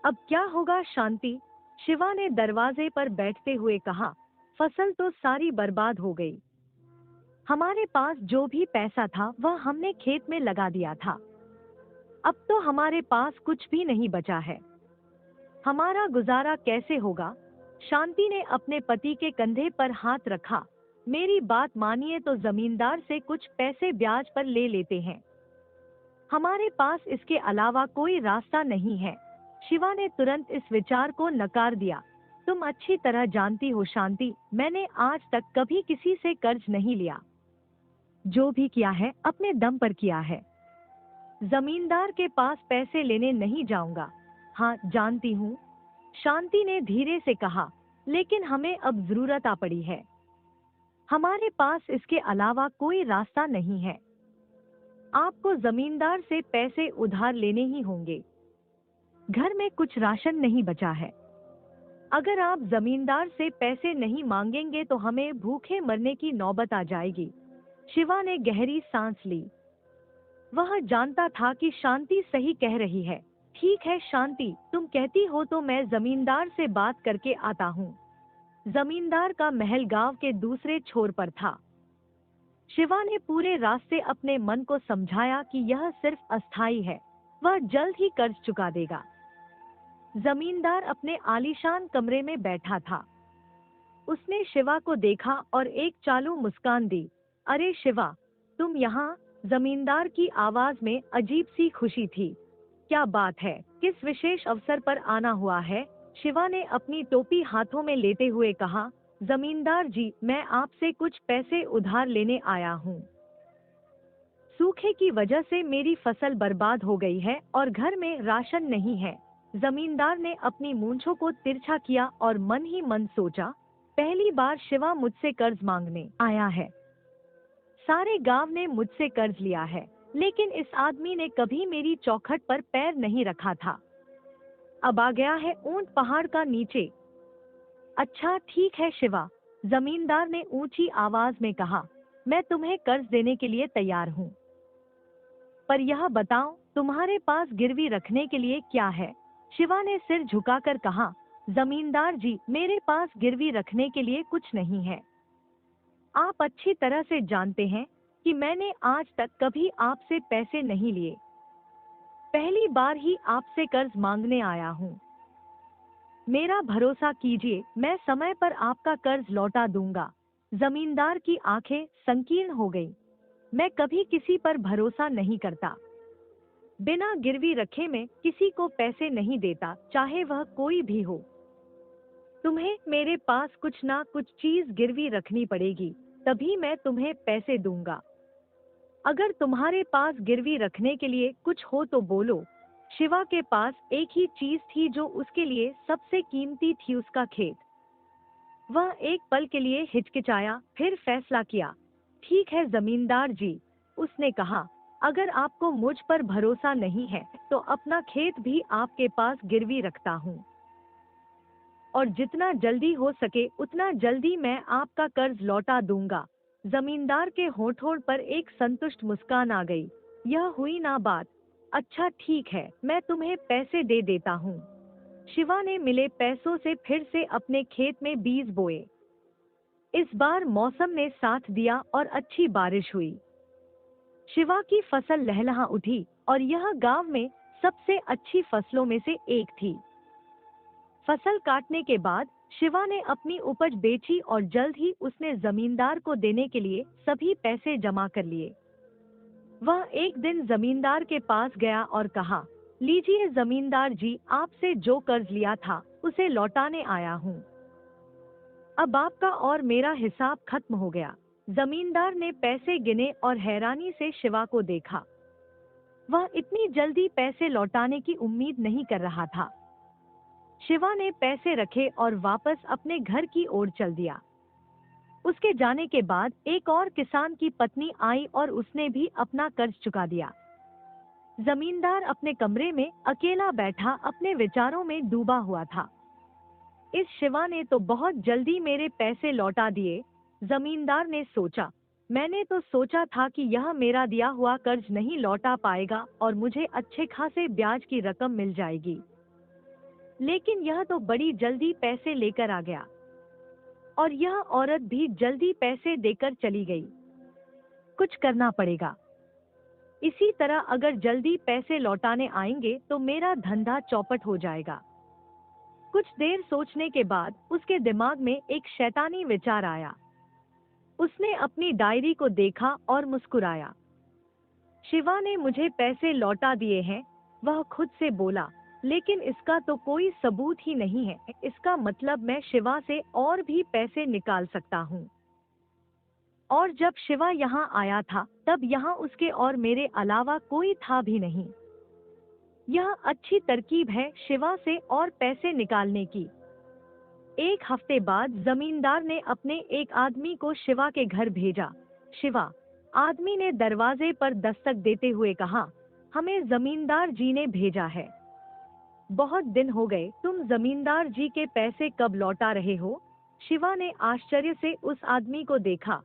अब क्या होगा शांति, शिवा ने दरवाजे पर बैठते हुए कहा। फसल तो सारी बर्बाद हो गई। हमारे पास जो भी पैसा था वह हमने खेत में लगा दिया था। अब तो हमारे पास कुछ भी नहीं बचा है। हमारा गुजारा कैसे होगा? शांति ने अपने पति के कंधे पर हाथ रखा। मेरी बात मानिए तो जमींदार से कुछ पैसे ब्याज पर ले लेते हैं। हमारे पास इसके अलावा कोई रास्ता नहीं है। शिवा ने तुरंत इस विचार को नकार दिया। तुम अच्छी तरह जानती हो शांति, मैंने आज तक कभी किसी से कर्ज नहीं लिया। जो भी किया है अपने दम पर किया है। जमींदार के पास पैसे लेने नहीं जाऊंगा। हाँ जानती हूँ, शांति ने धीरे से कहा, लेकिन हमें अब जरूरत आ पड़ी है। हमारे पास इसके अलावा कोई रास्ता नहीं है। आपको जमींदार से पैसे उधार लेने ही होंगे। घर में कुछ राशन नहीं बचा है। अगर आप जमींदार से पैसे नहीं मांगेंगे तो हमें भूखे मरने की नौबत आ जाएगी। शिवा ने गहरी सांस ली। वह जानता था कि शांति सही कह रही है। ठीक है शांति, तुम कहती हो तो मैं जमींदार से बात करके आता हूँ। जमींदार का महल गांव के दूसरे छोर पर था। शिवा ने पूरे रास्ते अपने मन को समझाया कि यह सिर्फ अस्थायी है, वह जल्द ही कर्ज चुका देगा। जमींदार अपने आलीशान कमरे में बैठा था। उसने शिवा को देखा और एक चालू मुस्कान दी। अरे शिवा, तुम यहाँ? जमींदार की आवाज में अजीब सी खुशी थी। क्या बात है, किस विशेष अवसर पर आना हुआ है? शिवा ने अपनी टोपी हाथों में लेते हुए कहा। जमींदार जी, मैं आपसे कुछ पैसे उधार लेने आया हूँ। सूखे की वजह से मेरी फसल बर्बाद हो गई है और घर में राशन नहीं है। जमींदार ने अपनी मूंछों को तिरछा किया और मन ही मन सोचा, पहली बार शिवा मुझसे कर्ज मांगने आया है। सारे गांव ने मुझसे कर्ज लिया है, लेकिन इस आदमी ने कभी मेरी चौखट पर पैर नहीं रखा था। अब आ गया है ऊंट पहाड़ का नीचे। अच्छा ठीक है शिवा, जमींदार ने ऊंची आवाज में कहा, मैं तुम्हें कर्ज देने के लिए तैयार हूँ। पर यह बताओ, तुम्हारे पास गिरवी रखने के लिए क्या है? शिवा ने सिर झुकाकर कहा, जमींदार जी, मेरे पास गिरवी रखने के लिए कुछ नहीं है। आप अच्छी तरह से जानते हैं कि मैंने आज तक कभी आपसे पैसे नहीं लिए। पहली बार ही आपसे कर्ज मांगने आया हूँ। मेरा भरोसा कीजिए, मैं समय पर आपका कर्ज लौटा दूंगा। जमींदार की आंखें संकीर्ण हो गईं। मैं कभी किसी पर भरोसा नहीं करता। बिना गिरवी रखे मैं किसी को पैसे नहीं देता, चाहे वह कोई भी हो। तुम्हें मेरे पास कुछ ना कुछ चीज गिरवी रखनी पड़ेगी, तभी मैं तुम्हें पैसे दूंगा। अगर तुम्हारे पास गिरवी रखने के लिए कुछ हो तो बोलो। शिवा के पास एक ही चीज थी जो उसके लिए सबसे कीमती थी, उसका खेत। वह एक पल के लिए हिचकिचाया, फिर फैसला किया। ठीक है जमींदार जी, उसने कहा, अगर आपको मुझ पर भरोसा नहीं है तो अपना खेत भी आपके पास गिरवी रखता हूँ, और जितना जल्दी हो सके उतना जल्दी मैं आपका कर्ज लौटा दूंगा। जमींदार के होठों पर एक संतुष्ट मुस्कान आ गई। यह हुई ना बात। अच्छा ठीक है, मैं तुम्हें पैसे दे देता हूँ। शिवा ने मिले पैसों से फिर से अपने खेत में बीज बोए। इस बार मौसम ने साथ दिया और अच्छी बारिश हुई। शिवा की फसल लहलहा उठी और यह गांव में सबसे अच्छी फसलों में से एक थी। फसल काटने के बाद शिवा ने अपनी उपज बेची और जल्द ही उसने जमींदार को देने के लिए सभी पैसे जमा कर लिए। वह एक दिन जमींदार के पास गया और कहा, लीजिए जमींदार जी, आपसे जो कर्ज लिया था उसे लौटाने आया हूँ। अब आपका और मेरा हिसाब खत्म हो गया। जमींदार ने पैसे गिने और हैरानी से शिवा को देखा। वह इतनी जल्दी पैसे लौटाने की उम्मीद नहीं कर रहा था। शिवा ने पैसे रखे और वापस अपने घर की ओर चल दिया। उसके जाने के बाद एक और किसान की पत्नी आई और उसने भी अपना कर्ज चुका दिया। जमींदार अपने कमरे में अकेला बैठा अपने विचारों में डूबा हुआ था। इस शिवा ने तो बहुत जल्दी मेरे पैसे लौटा दिए, जमींदार ने सोचा। मैंने तो सोचा था कि यह मेरा दिया हुआ कर्ज नहीं लौटा पाएगा और मुझे अच्छे खासे ब्याज की रकम मिल जाएगी, लेकिन यह तो बड़ी जल्दी पैसे लेकर आ गया, और यह औरत भी जल्दी पैसे देकर चली गई। कुछ करना पड़ेगा। इसी तरह अगर जल्दी पैसे लौटाने आएंगे तो मेरा धंधा चौपट हो जाएगा। कुछ देर सोचने के बाद उसके दिमाग में एक शैतानी विचार आया। उसने अपनी डायरी को देखा और मुस्कुराया। शिवा ने मुझे पैसे लौटा दिए हैं, वह खुद से बोला, लेकिन इसका तो कोई सबूत ही नहीं है। इसका मतलब मैं शिवा से और भी पैसे निकाल सकता हूँ। और जब शिवा यहाँ आया था तब यहाँ उसके और मेरे अलावा कोई था भी नहीं। यह अच्छी तरकीब है शिवा से और पैसे निकालने की। एक हफ्ते बाद जमींदार ने अपने एक आदमी को शिवा के घर भेजा। शिवा, आदमी ने दरवाजे पर दस्तक देते हुए कहा, हमें जमींदार जी ने भेजा है। बहुत दिन हो गए, तुम जमींदार जी के पैसे कब लौटा रहे हो? शिवा ने आश्चर्य से उस आदमी को देखा।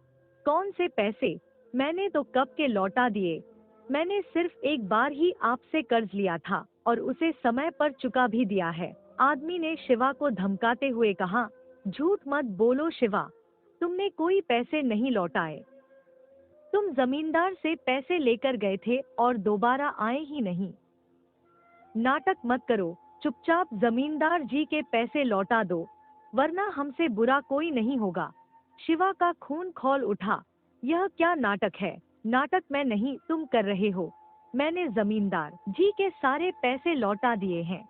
कौन से पैसे? मैंने तो कब के लौटा दिए। मैंने सिर्फ एक बार ही आपसे कर्ज लिया था और उसे समय पर चुका भी दिया है। आदमी ने शिवा को धमकाते हुए कहा, झूठ मत बोलो शिवा, तुमने कोई पैसे नहीं लौटाए। तुम जमींदार से पैसे लेकर गए थे और दोबारा आए ही नहीं। नाटक मत करो, चुपचाप जमींदार जी के पैसे लौटा दो, वरना हमसे बुरा कोई नहीं होगा। शिवा का खून खौल उठा। यह क्या नाटक है? नाटक मैं नहीं, तुम कर रहे हो। मैंने जमींदार जी के सारे पैसे लौटा दिए हैं।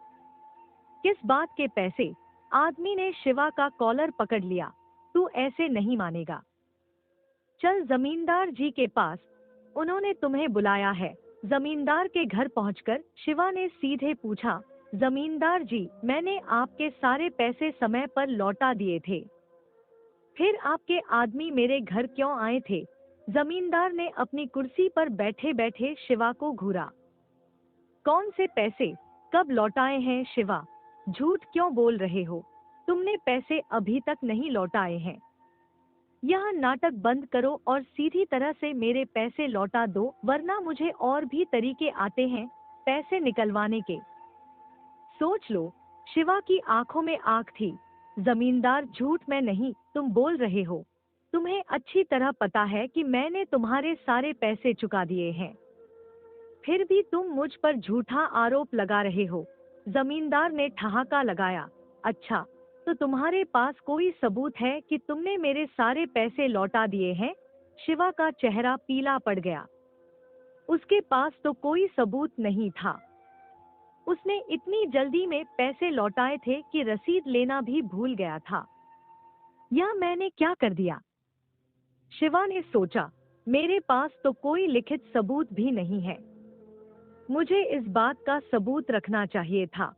किस बात के पैसे? आदमी ने शिवा का कॉलर पकड़ लिया। तू ऐसे नहीं मानेगा। चल जमींदार जी के पास, उन्होंने तुम्हें बुलाया है। जमींदार के घर पहुंचकर शिवा ने सीधे पूछा, जमींदार जी, मैंने आपके सारे पैसे समय पर लौटा दिए थे, फिर आपके आदमी मेरे घर क्यों आए थे? जमींदार ने अपनी कुर्सी पर बैठे बैठे शिवा को घूरा। कौन से पैसे? कब लौटाए हैं शिवा? झूठ क्यों बोल रहे हो? तुमने पैसे अभी तक नहीं लौटाए हैं। यह नाटक बंद करो और सीधी तरह से मेरे पैसे लौटा दो, वरना मुझे और भी तरीके आते हैं पैसे निकलवाने के। सोच लो। शिवा की आंखों में आग थी। जमींदार, झूठ मैं नहीं, तुम बोल रहे हो। तुम्हें अच्छी तरह पता है कि मैंने तुम्हारे सारे पैसे चुका दिए हैं, फिर भी तुम मुझ पर झूठा आरोप लगा रहे हो। जमींदार ने ठहाका लगाया। अच्छा, तो तुम्हारे पास कोई सबूत है कि तुमने मेरे सारे पैसे लौटा दिए हैं? शिवा का चेहरा पीला पड़ गया। उसके पास तो कोई सबूत नहीं था। उसने इतनी जल्दी में पैसे लौटाए थे कि रसीद लेना भी भूल गया था। यह मैंने क्या कर दिया? शिवा ने सोचा, मेरे पास तो कोई लिखित सबूत भी नहीं है। मुझे इस बात का सबूत रखना चाहिए था।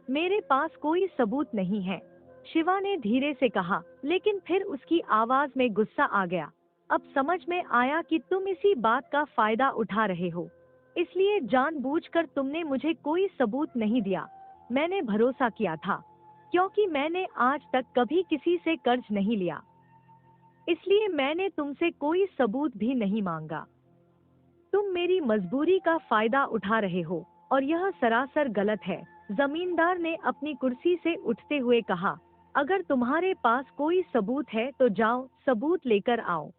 मेरे पास कोई सबूत नहीं है, शिवा ने धीरे से कहा, लेकिन फिर उसकी आवाज में गुस्सा आ गया। अब समझ में आया कि तुम इसी बात का फायदा उठा रहे हो, इसलिए जानबूझकर तुमने मुझे कोई सबूत नहीं दिया। मैंने भरोसा किया था, क्योंकि मैंने आज तक कभी किसी से कर्ज नहीं लिया, इसलिए मैंने तुमसे कोई सबूत भी नहीं मांगा। तुम मेरी मजबूरी का फायदा उठा रहे हो और यह सरासर गलत है। जमींदार ने अपनी कुर्सी से उठते हुए कहा, अगर तुम्हारे पास कोई सबूत है तो जाओ सबूत लेकर आओ।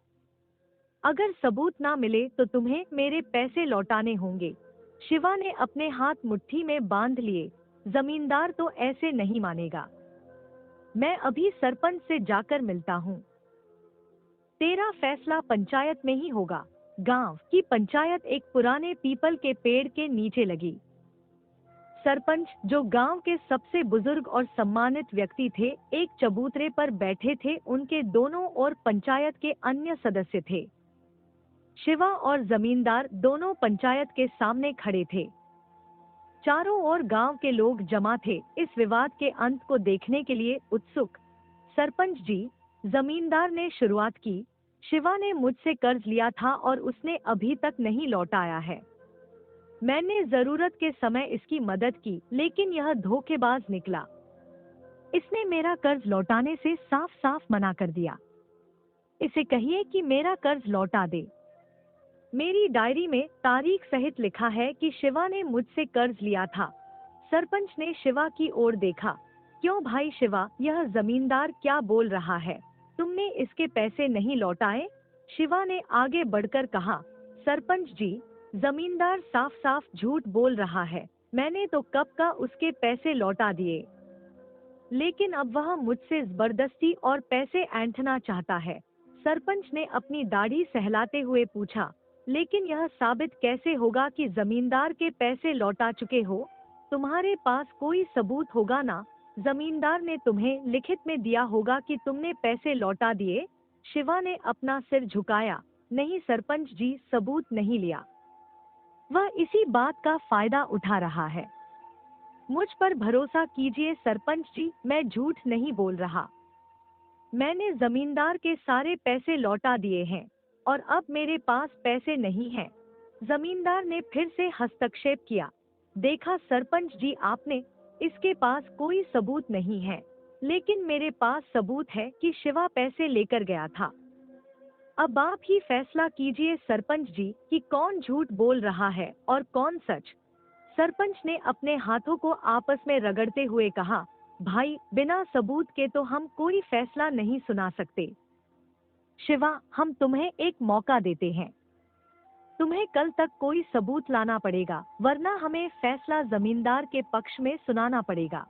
अगर सबूत ना मिले तो तुम्हें मेरे पैसे लौटाने होंगे। शिवा ने अपने हाथ मुट्ठी में बांध लिए। जमींदार तो ऐसे नहीं मानेगा। मैं अभी सरपंच से जाकर मिलता हूँ। तेरा फैसला पंचायत में ही होगा। गांव की पंचायत एक पुराने पीपल के पेड़ के नीचे लगी। सरपंच, जो गांव के सबसे बुजुर्ग और सम्मानित व्यक्ति थे, एक चबूतरे पर बैठे थे। उनके दोनों ओर पंचायत के अन्य सदस्य थे। शिवा और जमींदार दोनों पंचायत के सामने खड़े थे। चारों ओर गांव के लोग जमा थे, इस विवाद के अंत को देखने के लिए उत्सुक। सरपंच जी, जमींदार ने शुरुआत की, शिवा ने मुझसे कर्ज लिया था और उसने अभी तक नहीं लौटाया है। मैंने जरूरत के समय इसकी मदद की, लेकिन यह धोखेबाज निकला। इसने मेरा कर्ज लौटाने से साफ साफ मना कर दिया। इसे कहिए कि मेरा कर्ज लौटा दे। मेरी डायरी में तारीख सहित लिखा है कि शिवा ने मुझसे कर्ज लिया था। सरपंच ने शिवा की ओर देखा। क्यों भाई शिवा, यह जमींदार क्या बोल रहा है? तुमने इसके पैसे नहीं लौटाए? शिवा ने आगे बढ़कर कहा, सरपंच जी, जमींदार साफ साफ झूठ बोल रहा है। मैंने तो कब का उसके पैसे लौटा दिए, लेकिन अब वह मुझसे जबरदस्ती और पैसे ऐंठना चाहता है। सरपंच ने अपनी दाढ़ी सहलाते हुए पूछा, लेकिन यह साबित कैसे होगा कि जमींदार के पैसे लौटा चुके हो? तुम्हारे पास कोई सबूत होगा ना? जमींदार ने तुम्हें लिखित में दिया होगा कि तुमने पैसे लौटा दिए। शिवा ने अपना सिर झुकाया। नहीं सरपंच जी, सबूत नहीं लिया। वह इसी बात का फायदा उठा रहा है। मुझ पर भरोसा कीजिए सरपंच जी, मैं झूठ नहीं बोल रहा। मैंने जमींदार के सारे पैसे लौटा दिए हैं और अब मेरे पास पैसे नहीं हैं। जमींदार ने फिर से हस्तक्षेप किया। देखा सरपंच जी, आपने इसके पास कोई सबूत नहीं है, लेकिन मेरे पास सबूत है कि शिवा पैसे लेकर गया था। अब आप ही फैसला कीजिए सरपंच जी कि कौन झूठ बोल रहा है और कौन सच। सरपंच ने अपने हाथों को आपस में रगड़ते हुए कहा, भाई, बिना सबूत के तो हम कोई फैसला नहीं सुना सकते। शिवा, हम तुम्हें एक मौका देते हैं। तुम्हें कल तक कोई सबूत लाना पड़ेगा, वरना हमें फैसला जमींदार के पक्ष में सुनाना पड़ेगा।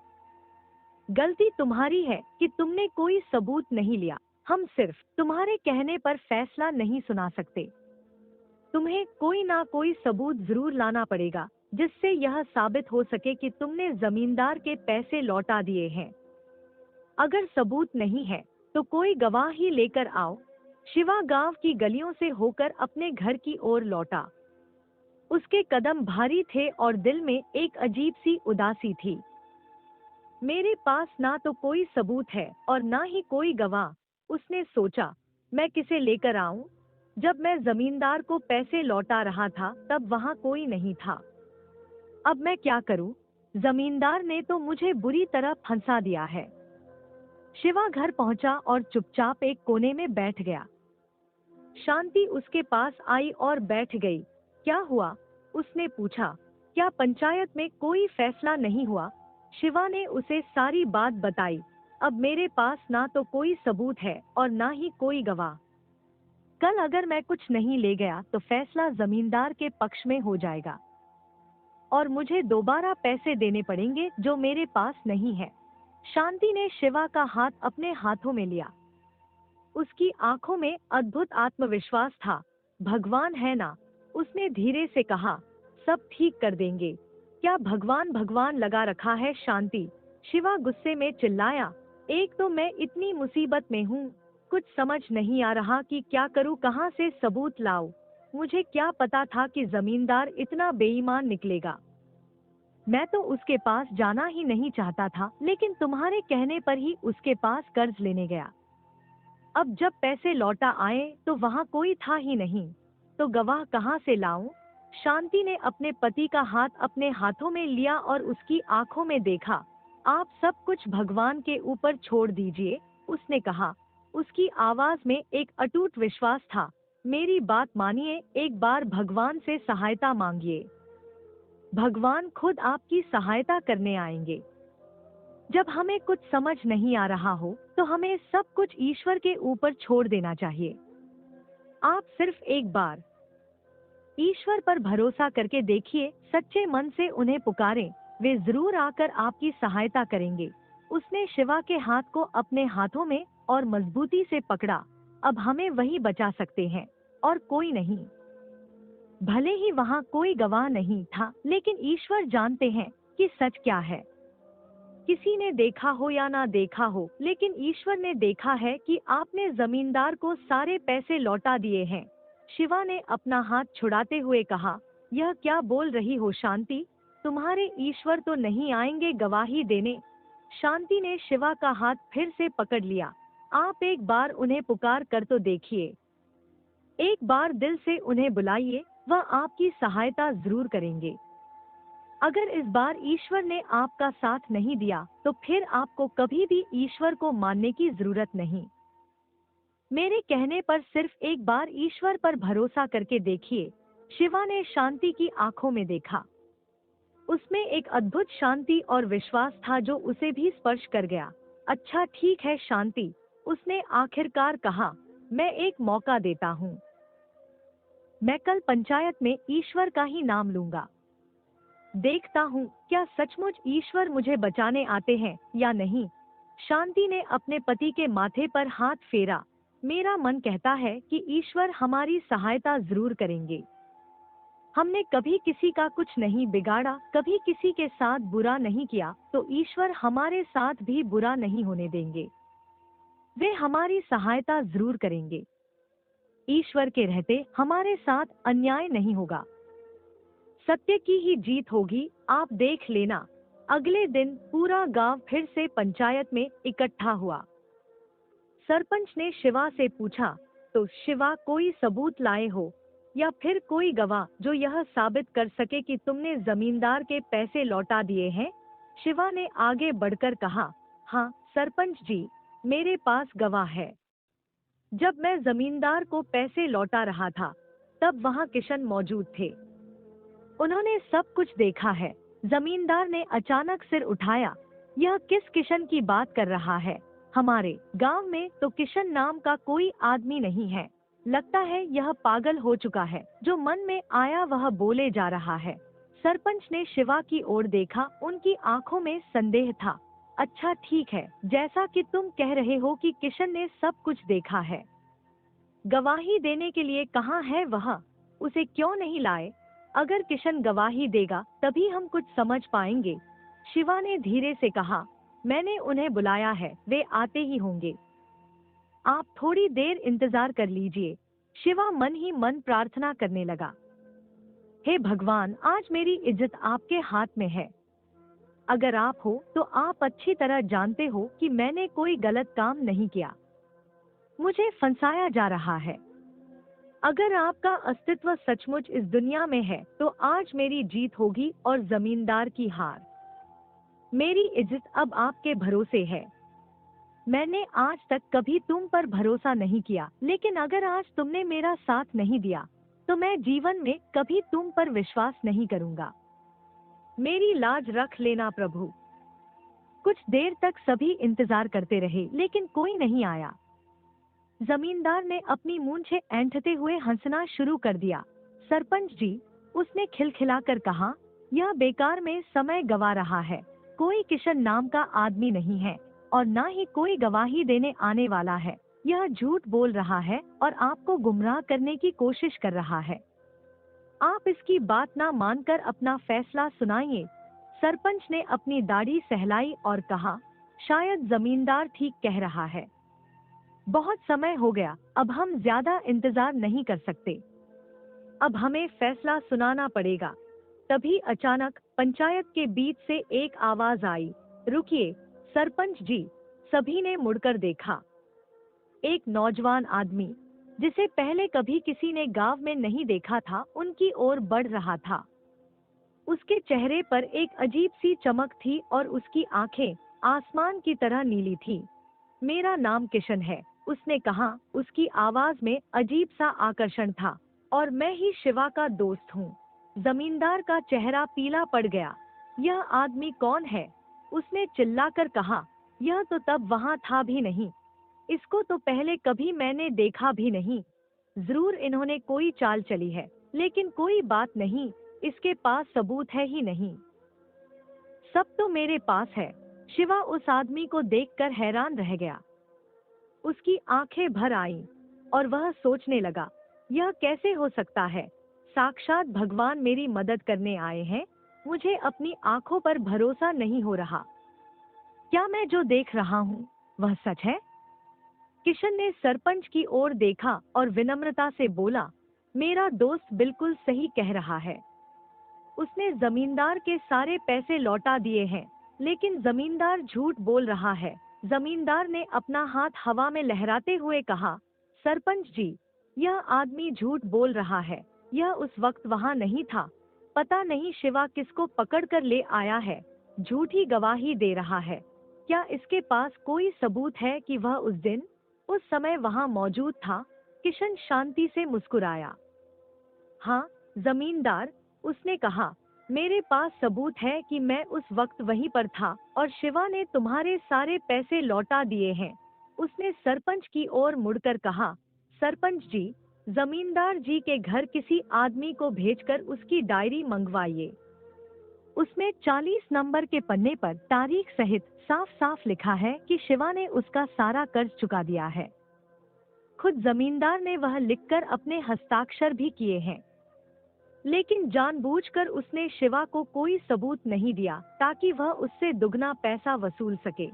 गलती तुम्हारी है कि तुमने कोई सबूत नहीं लिया। हम सिर्फ तुम्हारे कहने पर फैसला नहीं सुना सकते। तुम्हें कोई ना कोई सबूत जरूर लाना पड़ेगा, जिससे यह साबित हो सके कि तुमने जमींदार के पैसे लौटा दिए हैं। अगर सबूत नहीं है तो कोई गवाह ही लेकर आओ। शिवा गांव की गलियों से होकर अपने घर की ओर लौटा। उसके कदम भारी थे और दिल में एक अजीब सी उदासी थी। मेरे पास ना तो कोई सबूत है और ना ही कोई गवाह, उसने सोचा। मैं किसे लेकर आऊं? जब मैं जमींदार को पैसे लौटा रहा था तब वहां कोई नहीं था। अब मैं क्या करूं? जमींदार ने तो मुझे बुरी तरह फंसा दिया है। शिवा घर पहुंचा और चुपचाप एक कोने में बैठ गया। शांति उसके पास आई और बैठ गई। क्या हुआ? उसने पूछा। क्या पंचायत में कोई फैसला नहीं हुआ? शिवा ने उसे सारी बात बताई। अब मेरे पास ना तो कोई सबूत है और ना ही कोई गवाह। कल अगर मैं कुछ नहीं ले गया तो फैसला जमींदार के पक्ष में हो जाएगा और मुझे दोबारा पैसे देने पड़ेंगे जो मेरे पास नहीं है। शांति ने शिवा का हाथ अपने हाथों में लिया। उसकी आंखों में अद्भुत आत्मविश्वास था। भगवान है ना, उसने धीरे से कहा, सब ठीक कर देंगे। क्या भगवान भगवान लगा रखा है शांति? शिवा गुस्से में चिल्लाया। एक तो मैं इतनी मुसीबत में हूँ, कुछ समझ नहीं आ रहा कि क्या करूँ, कहाँ से सबूत लाऊं। मुझे क्या पता था कि जमींदार इतना बेईमान निकलेगा। मैं तो उसके पास जाना ही नहीं चाहता था, लेकिन तुम्हारे कहने पर ही उसके पास कर्ज लेने गया। अब जब पैसे लौटा आए तो वहाँ कोई था ही नहीं, तो गवाह कहाँ से लाऊं? शांति ने अपने पति का हाथ अपने हाथों में लिया और उसकी आंखों में देखा। आप सब कुछ भगवान के ऊपर छोड़ दीजिए, उसने कहा। उसकी आवाज में एक अटूट विश्वास था। मेरी बात मानिए, एक बार भगवान से सहायता मांगिए। भगवान खुद आपकी सहायता करने आएंगे। जब हमें कुछ समझ नहीं आ रहा हो तो हमें सब कुछ ईश्वर के ऊपर छोड़ देना चाहिए। आप सिर्फ एक बार ईश्वर पर भरोसा करके देखिए, सच्चे मन से उन्हें पुकारें, वे जरूर आकर आपकी सहायता करेंगे। उसने शिवा के हाथ को अपने हाथों में और मजबूती से पकड़ा। अब हमें वही बचा सकते हैं और कोई नहीं। भले ही वहाँ कोई गवाह नहीं था, लेकिन ईश्वर जानते हैं कि सच क्या है। किसी ने देखा हो या ना देखा हो, लेकिन ईश्वर ने देखा है कि आपने जमींदार को सारे पैसे लौटा दिए हैं। शिवा ने अपना हाथ छुड़ाते हुए कहा, यह क्या बोल रही हो शांति? तुम्हारे ईश्वर तो नहीं आएंगे गवाही देने। शांति ने शिवा का हाथ फिर से पकड़ लिया। आप एक बार उन्हें पुकार कर तो देखिए। एक बार दिल से उन्हें बुलाइए, वह आपकी सहायता जरूर करेंगे। अगर इस बार ईश्वर ने आपका साथ नहीं दिया तो फिर आपको कभी भी ईश्वर को मानने की जरूरत नहीं। मेरे कहने पर सिर्फ एक बार ईश्वर पर भरोसा करके देखिए। शिवा ने शांति की आंखों में देखा। उसमें एक अद्भुत शांति और विश्वास था जो उसे भी स्पर्श कर गया। अच्छा ठीक है शांति, उसने आखिरकार कहा, मैं एक मौका देता हूँ। मैं कल पंचायत में ईश्वर का ही नाम लूंगा। देखता हूँ क्या सचमुच ईश्वर मुझे बचाने आते हैं या नहीं। शांति ने अपने पति के माथे पर हाथ फेरा। मेरा मन कहता है कि ईश्वर हमारी सहायता जरूर करेंगे। हमने कभी किसी का कुछ नहीं बिगाड़ा, कभी किसी के साथ बुरा नहीं किया, तो ईश्वर हमारे साथ भी बुरा नहीं होने देंगे। वे हमारी सहायता जरूर करेंगे। ईश्वर के रहते हमारे साथ अन्याय नहीं होगा। सत्य की ही जीत होगी, आप देख लेना। अगले दिन पूरा गांव फिर से पंचायत में इकट्ठा हुआ। सरपंच ने शिवा से पूछा, तो शिवा कोई सबूत लाए हो या फिर कोई गवाह जो यह साबित कर सके कि तुमने जमींदार के पैसे लौटा दिए हैं? शिवा ने आगे बढ़कर कहा, हाँ सरपंच जी, मेरे पास गवाह है। जब मैं जमींदार को पैसे लौटा रहा था, तब वहाँ किशन मौजूद थे। उन्होंने सब कुछ देखा है। जमींदार ने अचानक सिर उठाया, यह किस किशन की बात कर रहा है? हमारे गांव में तो किशन नाम का कोई आदमी नहीं है। लगता है यह पागल हो चुका है, जो मन में आया वह बोले जा रहा है। सरपंच ने शिवा की ओर देखा, उनकी आंखों में संदेह था। अच्छा ठीक है, जैसा कि तुम कह रहे हो कि किशन ने सब कुछ देखा है, गवाही देने के लिए कहाँ है वह? उसे क्यों नहीं लाए? अगर किशन गवाही देगा तभी हम कुछ समझ पाएंगे। शिवा ने धीरे से कहा, मैंने उन्हें बुलाया है, वे आते ही होंगे। आप थोड़ी देर इंतजार कर लीजिए। शिवा मन ही मन प्रार्थना करने लगा, हे भगवान, आज मेरी इज्जत आपके हाथ में है। अगर आप हो तो आप अच्छी तरह जानते हो कि मैंने कोई गलत काम नहीं किया। मुझे फंसाया जा रहा है। अगर आपका अस्तित्व सचमुच इस दुनिया में है तो आज मेरी जीत होगी और जमींदार की हार। मेरी इज्जत अब आपके भरोसे है। मैंने आज तक कभी तुम पर भरोसा नहीं किया, लेकिन अगर आज तुमने मेरा साथ नहीं दिया तो मैं जीवन में कभी तुम पर विश्वास नहीं करूंगा। मेरी लाज रख लेना प्रभु। कुछ देर तक सभी इंतजार करते रहे, लेकिन कोई नहीं आया। जमींदार ने अपनी मूंछें ऐंठते हुए हंसना शुरू कर दिया। सरपंच जी, उसने खिलखिलाकर कहा, यह बेकार में समय गवा रहा है। कोई किशन नाम का आदमी नहीं है और ना ही कोई गवाही देने आने वाला है। यह झूठ बोल रहा है और आपको गुमराह करने की कोशिश कर रहा है। आप इसकी बात ना मानकर अपना फैसला सुनाइए। सरपंच ने अपनी दाढ़ी सहलाई और कहा, शायद जमींदार ठीक कह रहा है। बहुत समय हो गया, अब हम ज्यादा इंतजार नहीं कर सकते। अब हमें फैसला सुनाना पड़ेगा। तभी अचानक पंचायत के बीच से एक आवाज आई, रुकिए सरपंच जी। सभी ने मुड़कर देखा। एक नौजवान आदमी, जिसे पहले कभी किसी ने गांव में नहीं देखा था, उनकी ओर बढ़ रहा था। उसके चेहरे पर एक अजीब सी चमक थी और उसकी आंखें आसमान की तरह नीली थी। मेरा नाम किशन है, उसने कहा। उसकी आवाज में अजीब सा आकर्षण था। और मैं ही शिवा का दोस्त हूँ। जमींदार का चेहरा पीला पड़ गया। यह आदमी कौन है? उसने चिल्लाकर कहा, यह तो तब वहाँ था भी नहीं। इसको तो पहले कभी मैंने देखा भी नहीं। जरूर इन्होंने कोई चाल चली है, लेकिन कोई बात नहीं, इसके पास सबूत है ही नहीं। सब तो मेरे पास है। शिवा उस आदमी को देखकर हैरान रह गया। उसकी आंखें भर आईं और वह सोचने लगा, यह कैसे हो सकता है? साक्षात भगवान मेरी मदद करने आए हैं। मुझे अपनी आंखों पर भरोसा नहीं हो रहा। क्या मैं जो देख रहा हूँ वह सच है? किशन ने सरपंच की ओर देखा और विनम्रता से बोला, मेरा दोस्त बिल्कुल सही कह रहा है। उसने जमींदार के सारे पैसे लौटा दिए हैं, लेकिन जमींदार झूठ बोल रहा है। जमींदार ने अपना हाथ हवा में लहराते हुए कहा, सरपंच जी, यह आदमी झूठ बोल रहा है। यह उस वक्त वहाँ नहीं था। पता नहीं शिवा किसको पकड़ कर ले आया है। झूठी गवाही दे रहा है। क्या इसके पास कोई सबूत है कि वह उस दिन, उस समय वहाँ मौजूद था? किशन शांति से मुस्कुराया। हाँ जमींदार, उसने कहा, मेरे पास सबूत है कि मैं उस वक्त वहीं पर था और शिवा ने तुम्हारे सारे पैसे लौटा दिए हैं। उसने सरपंच की ओर मुड़कर कहा, सरपंच जी, जमींदार जी के घर किसी आदमी को भेजकर उसकी डायरी मंगवाइए। उसमें 40 नंबर के पन्ने पर तारीख सहित साफ साफ लिखा है कि शिवा ने उसका सारा कर्ज चुका दिया है। खुद जमींदार ने वह लिखकर अपने हस्ताक्षर भी किए हैं, लेकिन जानबूझकर उसने शिवा को कोई सबूत नहीं दिया ताकि वह उससे दुगना पैसा वसूल सके।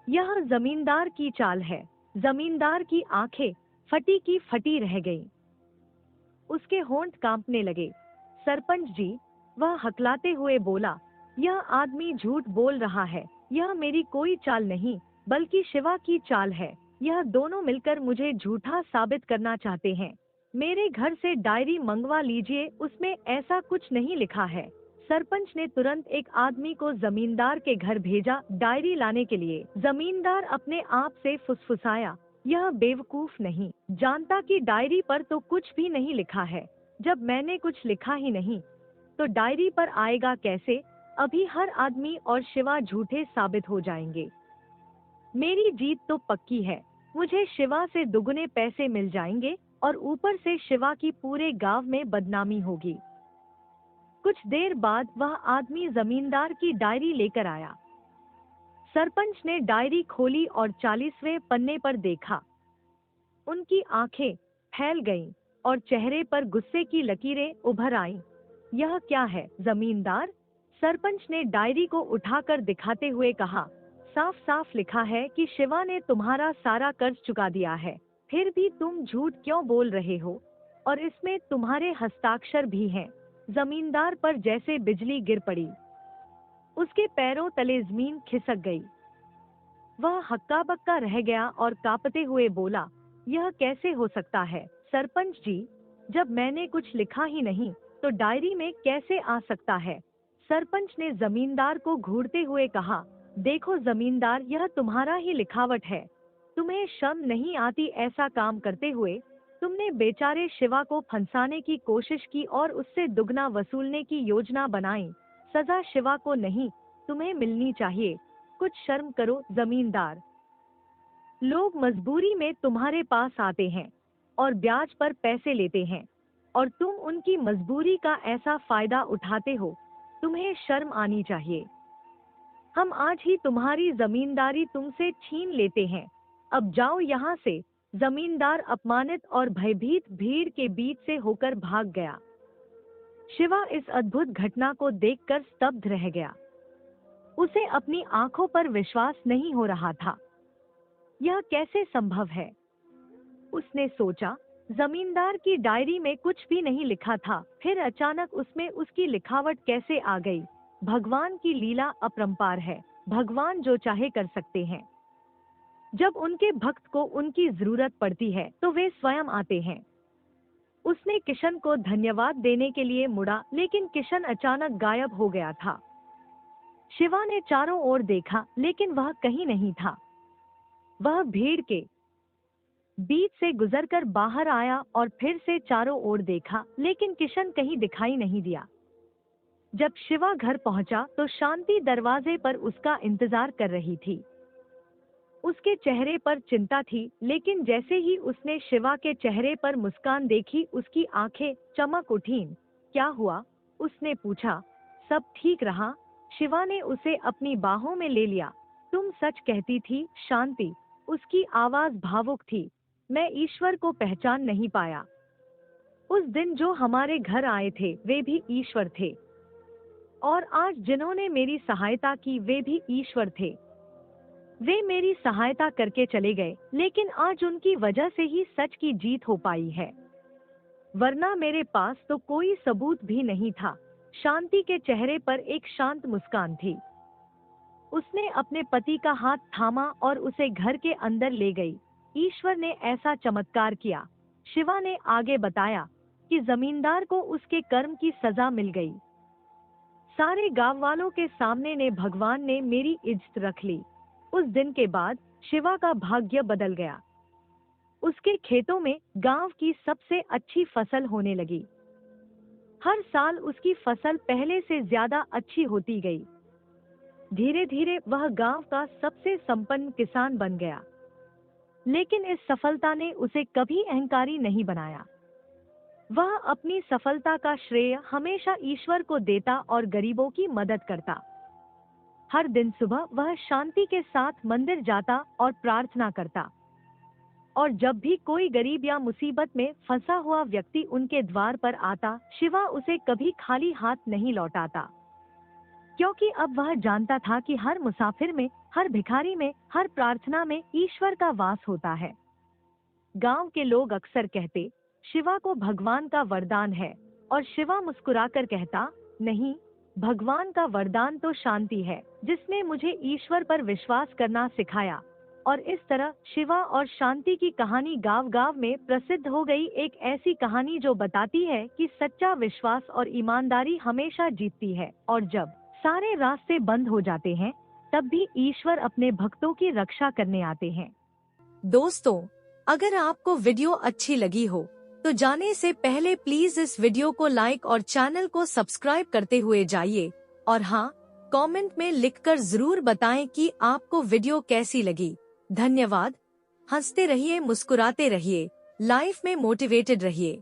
यह जमींदार की चाल है। जमींदार की आंखें फटी की फटी रह गईं। उसके होंठ कांपने लगे। सरपंच जी, वह हकलाते हुए बोला, यह आदमी झूठ बोल रहा है। यह मेरी कोई चाल नहीं, बल्कि शिवा की चाल है। यह दोनों मिलकर मुझे झूठा साबित करना चाहते हैं। मेरे घर से डायरी मंगवा लीजिए, उसमें ऐसा कुछ नहीं लिखा है। सरपंच ने तुरंत एक आदमी को जमींदार के घर भेजा डायरी लाने के लिए। जमींदार अपने आप से फुसफुसाया, यह बेवकूफ नहीं जानता कि डायरी पर तो कुछ भी नहीं लिखा है। जब मैंने कुछ लिखा ही नहीं तो डायरी पर आएगा कैसे? अभी हर आदमी और शिवा झूठे साबित हो जाएंगे। मेरी जीत तो पक्की है। मुझे शिवा से दुगने पैसे मिल जाएंगे और ऊपर से शिवा की पूरे गांव में बदनामी होगी। कुछ देर बाद वह आदमी जमींदार की डायरी लेकर आया। सरपंच ने डायरी खोली और 40वें पन्ने पर देखा। उनकी आंखें फैल गईं और चेहरे पर गुस्से की लकीरें उभर आईं। यह क्या है जमींदार? सरपंच ने डायरी को उठाकर दिखाते हुए कहा, साफ साफ लिखा है कि शिवा ने तुम्हारा सारा कर्ज चुका दिया है। फिर भी तुम झूठ क्यों बोल रहे हो? और इसमें तुम्हारे हस्ताक्षर भी हैं। जमींदार पर जैसे बिजली गिर पड़ी। उसके पैरों तले जमीन खिसक गई। वह हक्का बक्का रह गया और कांपते हुए बोला, यह कैसे हो सकता है सरपंच जी? जब मैंने कुछ लिखा ही नहीं तो डायरी में कैसे आ सकता है? सरपंच ने जमींदार को घूरते हुए कहा, देखो जमींदार, यह तुम्हारा ही लिखावट है। तुम्हें शर्म नहीं आती ऐसा काम करते हुए? तुमने बेचारे शिवा को फंसाने की कोशिश की और उससे दुगना वसूलने की योजना बनाई। सजा शिवा को नहीं, तुम्हें मिलनी चाहिए। कुछ शर्म करो जमींदार। लोग मजबूरी में तुम्हारे पास आते हैं और ब्याज पर पैसे लेते हैं और तुम उनकी मजबूरी का ऐसा फायदा उठाते हो। तुम्हें शर्म आनी चाहिए। हम आज ही तुम्हारी जमींदारी तुमसे छीन लेते हैं। अब जाओ यहाँ से। जमींदार अपमानित और भयभीत भीड़ के बीच से होकर भाग गया। शिवा इस अद्भुत घटना को देखकर स्तब्ध रह गया। उसे अपनी आंखों पर विश्वास नहीं हो रहा था। यह कैसे संभव है? उसने सोचा, जमींदार की डायरी में कुछ भी नहीं लिखा था, फिर अचानक उसमें उसकी लिखावट कैसे आ गई? भगवान की लीला अपरंपार है। भगवान जो चाहे कर सकते हैं। जब उनके भक्त को उनकी जरूरत पड़ती है तो वे स्वयं आते हैं। उसने किशन को धन्यवाद देने के लिए मुड़ा, लेकिन किशन अचानक गायब हो गया था। शिवा ने चारों ओर देखा, लेकिन वह कहीं नहीं था। वह भीड़ के बीच से गुजरकर बाहर आया और फिर से चारों ओर देखा, लेकिन किशन कहीं दिखाई नहीं दिया। जब शिवा घर पहुंचा तो शांति दरवाजे पर उसका इंतजार कर रही थी। उसके चेहरे पर चिंता थी, लेकिन जैसे ही उसने शिवा के चेहरे पर मुस्कान देखी, उसकी आंखें चमक उठीं। क्या हुआ? उसने पूछा। सब ठीक रहा। शिवा ने उसे अपनी बाहों में ले लिया। तुम सच कहती थी शांति। उसकी आवाज भावुक थी। मैं ईश्वर को पहचान नहीं पाया। उस दिन जो हमारे घर आए थे वे भी ईश्वर थे, और आज जिन्होंने मेरी सहायता की वे भी ईश्वर थे। वे मेरी सहायता करके चले गए, लेकिन आज उनकी वजह से ही सच की जीत हो पाई है, वरना मेरे पास तो कोई सबूत भी नहीं था। शांति के चेहरे पर एक शांत मुस्कान थी। उसने अपने पति का हाथ थामा और उसे घर के अंदर ले गई। ईश्वर ने ऐसा चमत्कार किया। शिवा ने आगे बताया कि जमींदार को उसके कर्म की सजा मिल गई। सारे गांव वालों के सामने ने भगवान ने मेरी इज्जत रख ली। उस दिन के बाद शिवा का भाग्य बदल गया। उसके खेतों में गांव की सबसे अच्छी फसल होने लगी। हर साल उसकी फसल पहले से ज्यादा अच्छी होती गई। धीरे धीरे वह गांव का सबसे संपन्न किसान बन गया। लेकिन इस सफलता ने उसे कभी अहंकारी नहीं बनाया। वह अपनी सफलता का श्रेय हमेशा ईश्वर को देता और गरीबों की मदद करता। हर दिन सुबह वह शांति के साथ मंदिर जाता और प्रार्थना करता। और जब भी कोई गरीब या मुसीबत में फंसा हुआ व्यक्ति उनके द्वार पर आता, शिवा उसे कभी खाली हाथ नहीं लौटाता, क्योंकि अब वह जानता था कि हर मुसाफिर में, हर भिखारी में, हर प्रार्थना में ईश्वर का वास होता है। गांव के लोग अक्सर कहते, शिवा को भगवान का वरदान है, और शिवा मुस्कुराकर कहता, नहीं, भगवान का वरदान तो शांति है, जिसने मुझे ईश्वर पर विश्वास करना सिखाया। और इस तरह शिवा और शांति की कहानी गांव-गांव में प्रसिद्ध हो गई, एक ऐसी कहानी जो बताती है कि सच्चा विश्वास और ईमानदारी हमेशा जीतती है, और जब सारे रास्ते बंद हो जाते हैं, तब भी ईश्वर अपने भक्तों की रक्षा करने आते हैं। दोस्तों, अगर आपको वीडियो अच्छी लगी हो, तो जाने से पहले प्लीज इस वीडियो को लाइक और चैनल को सब्सक्राइब करते हुए जाइए, और हाँ, कमेंट में लिखकर जरूर बताएं कि आपको वीडियो कैसी लगी। धन्यवाद। हंसते रहिए, मुस्कुराते रहिए, लाइफ में मोटिवेटेड रहिए।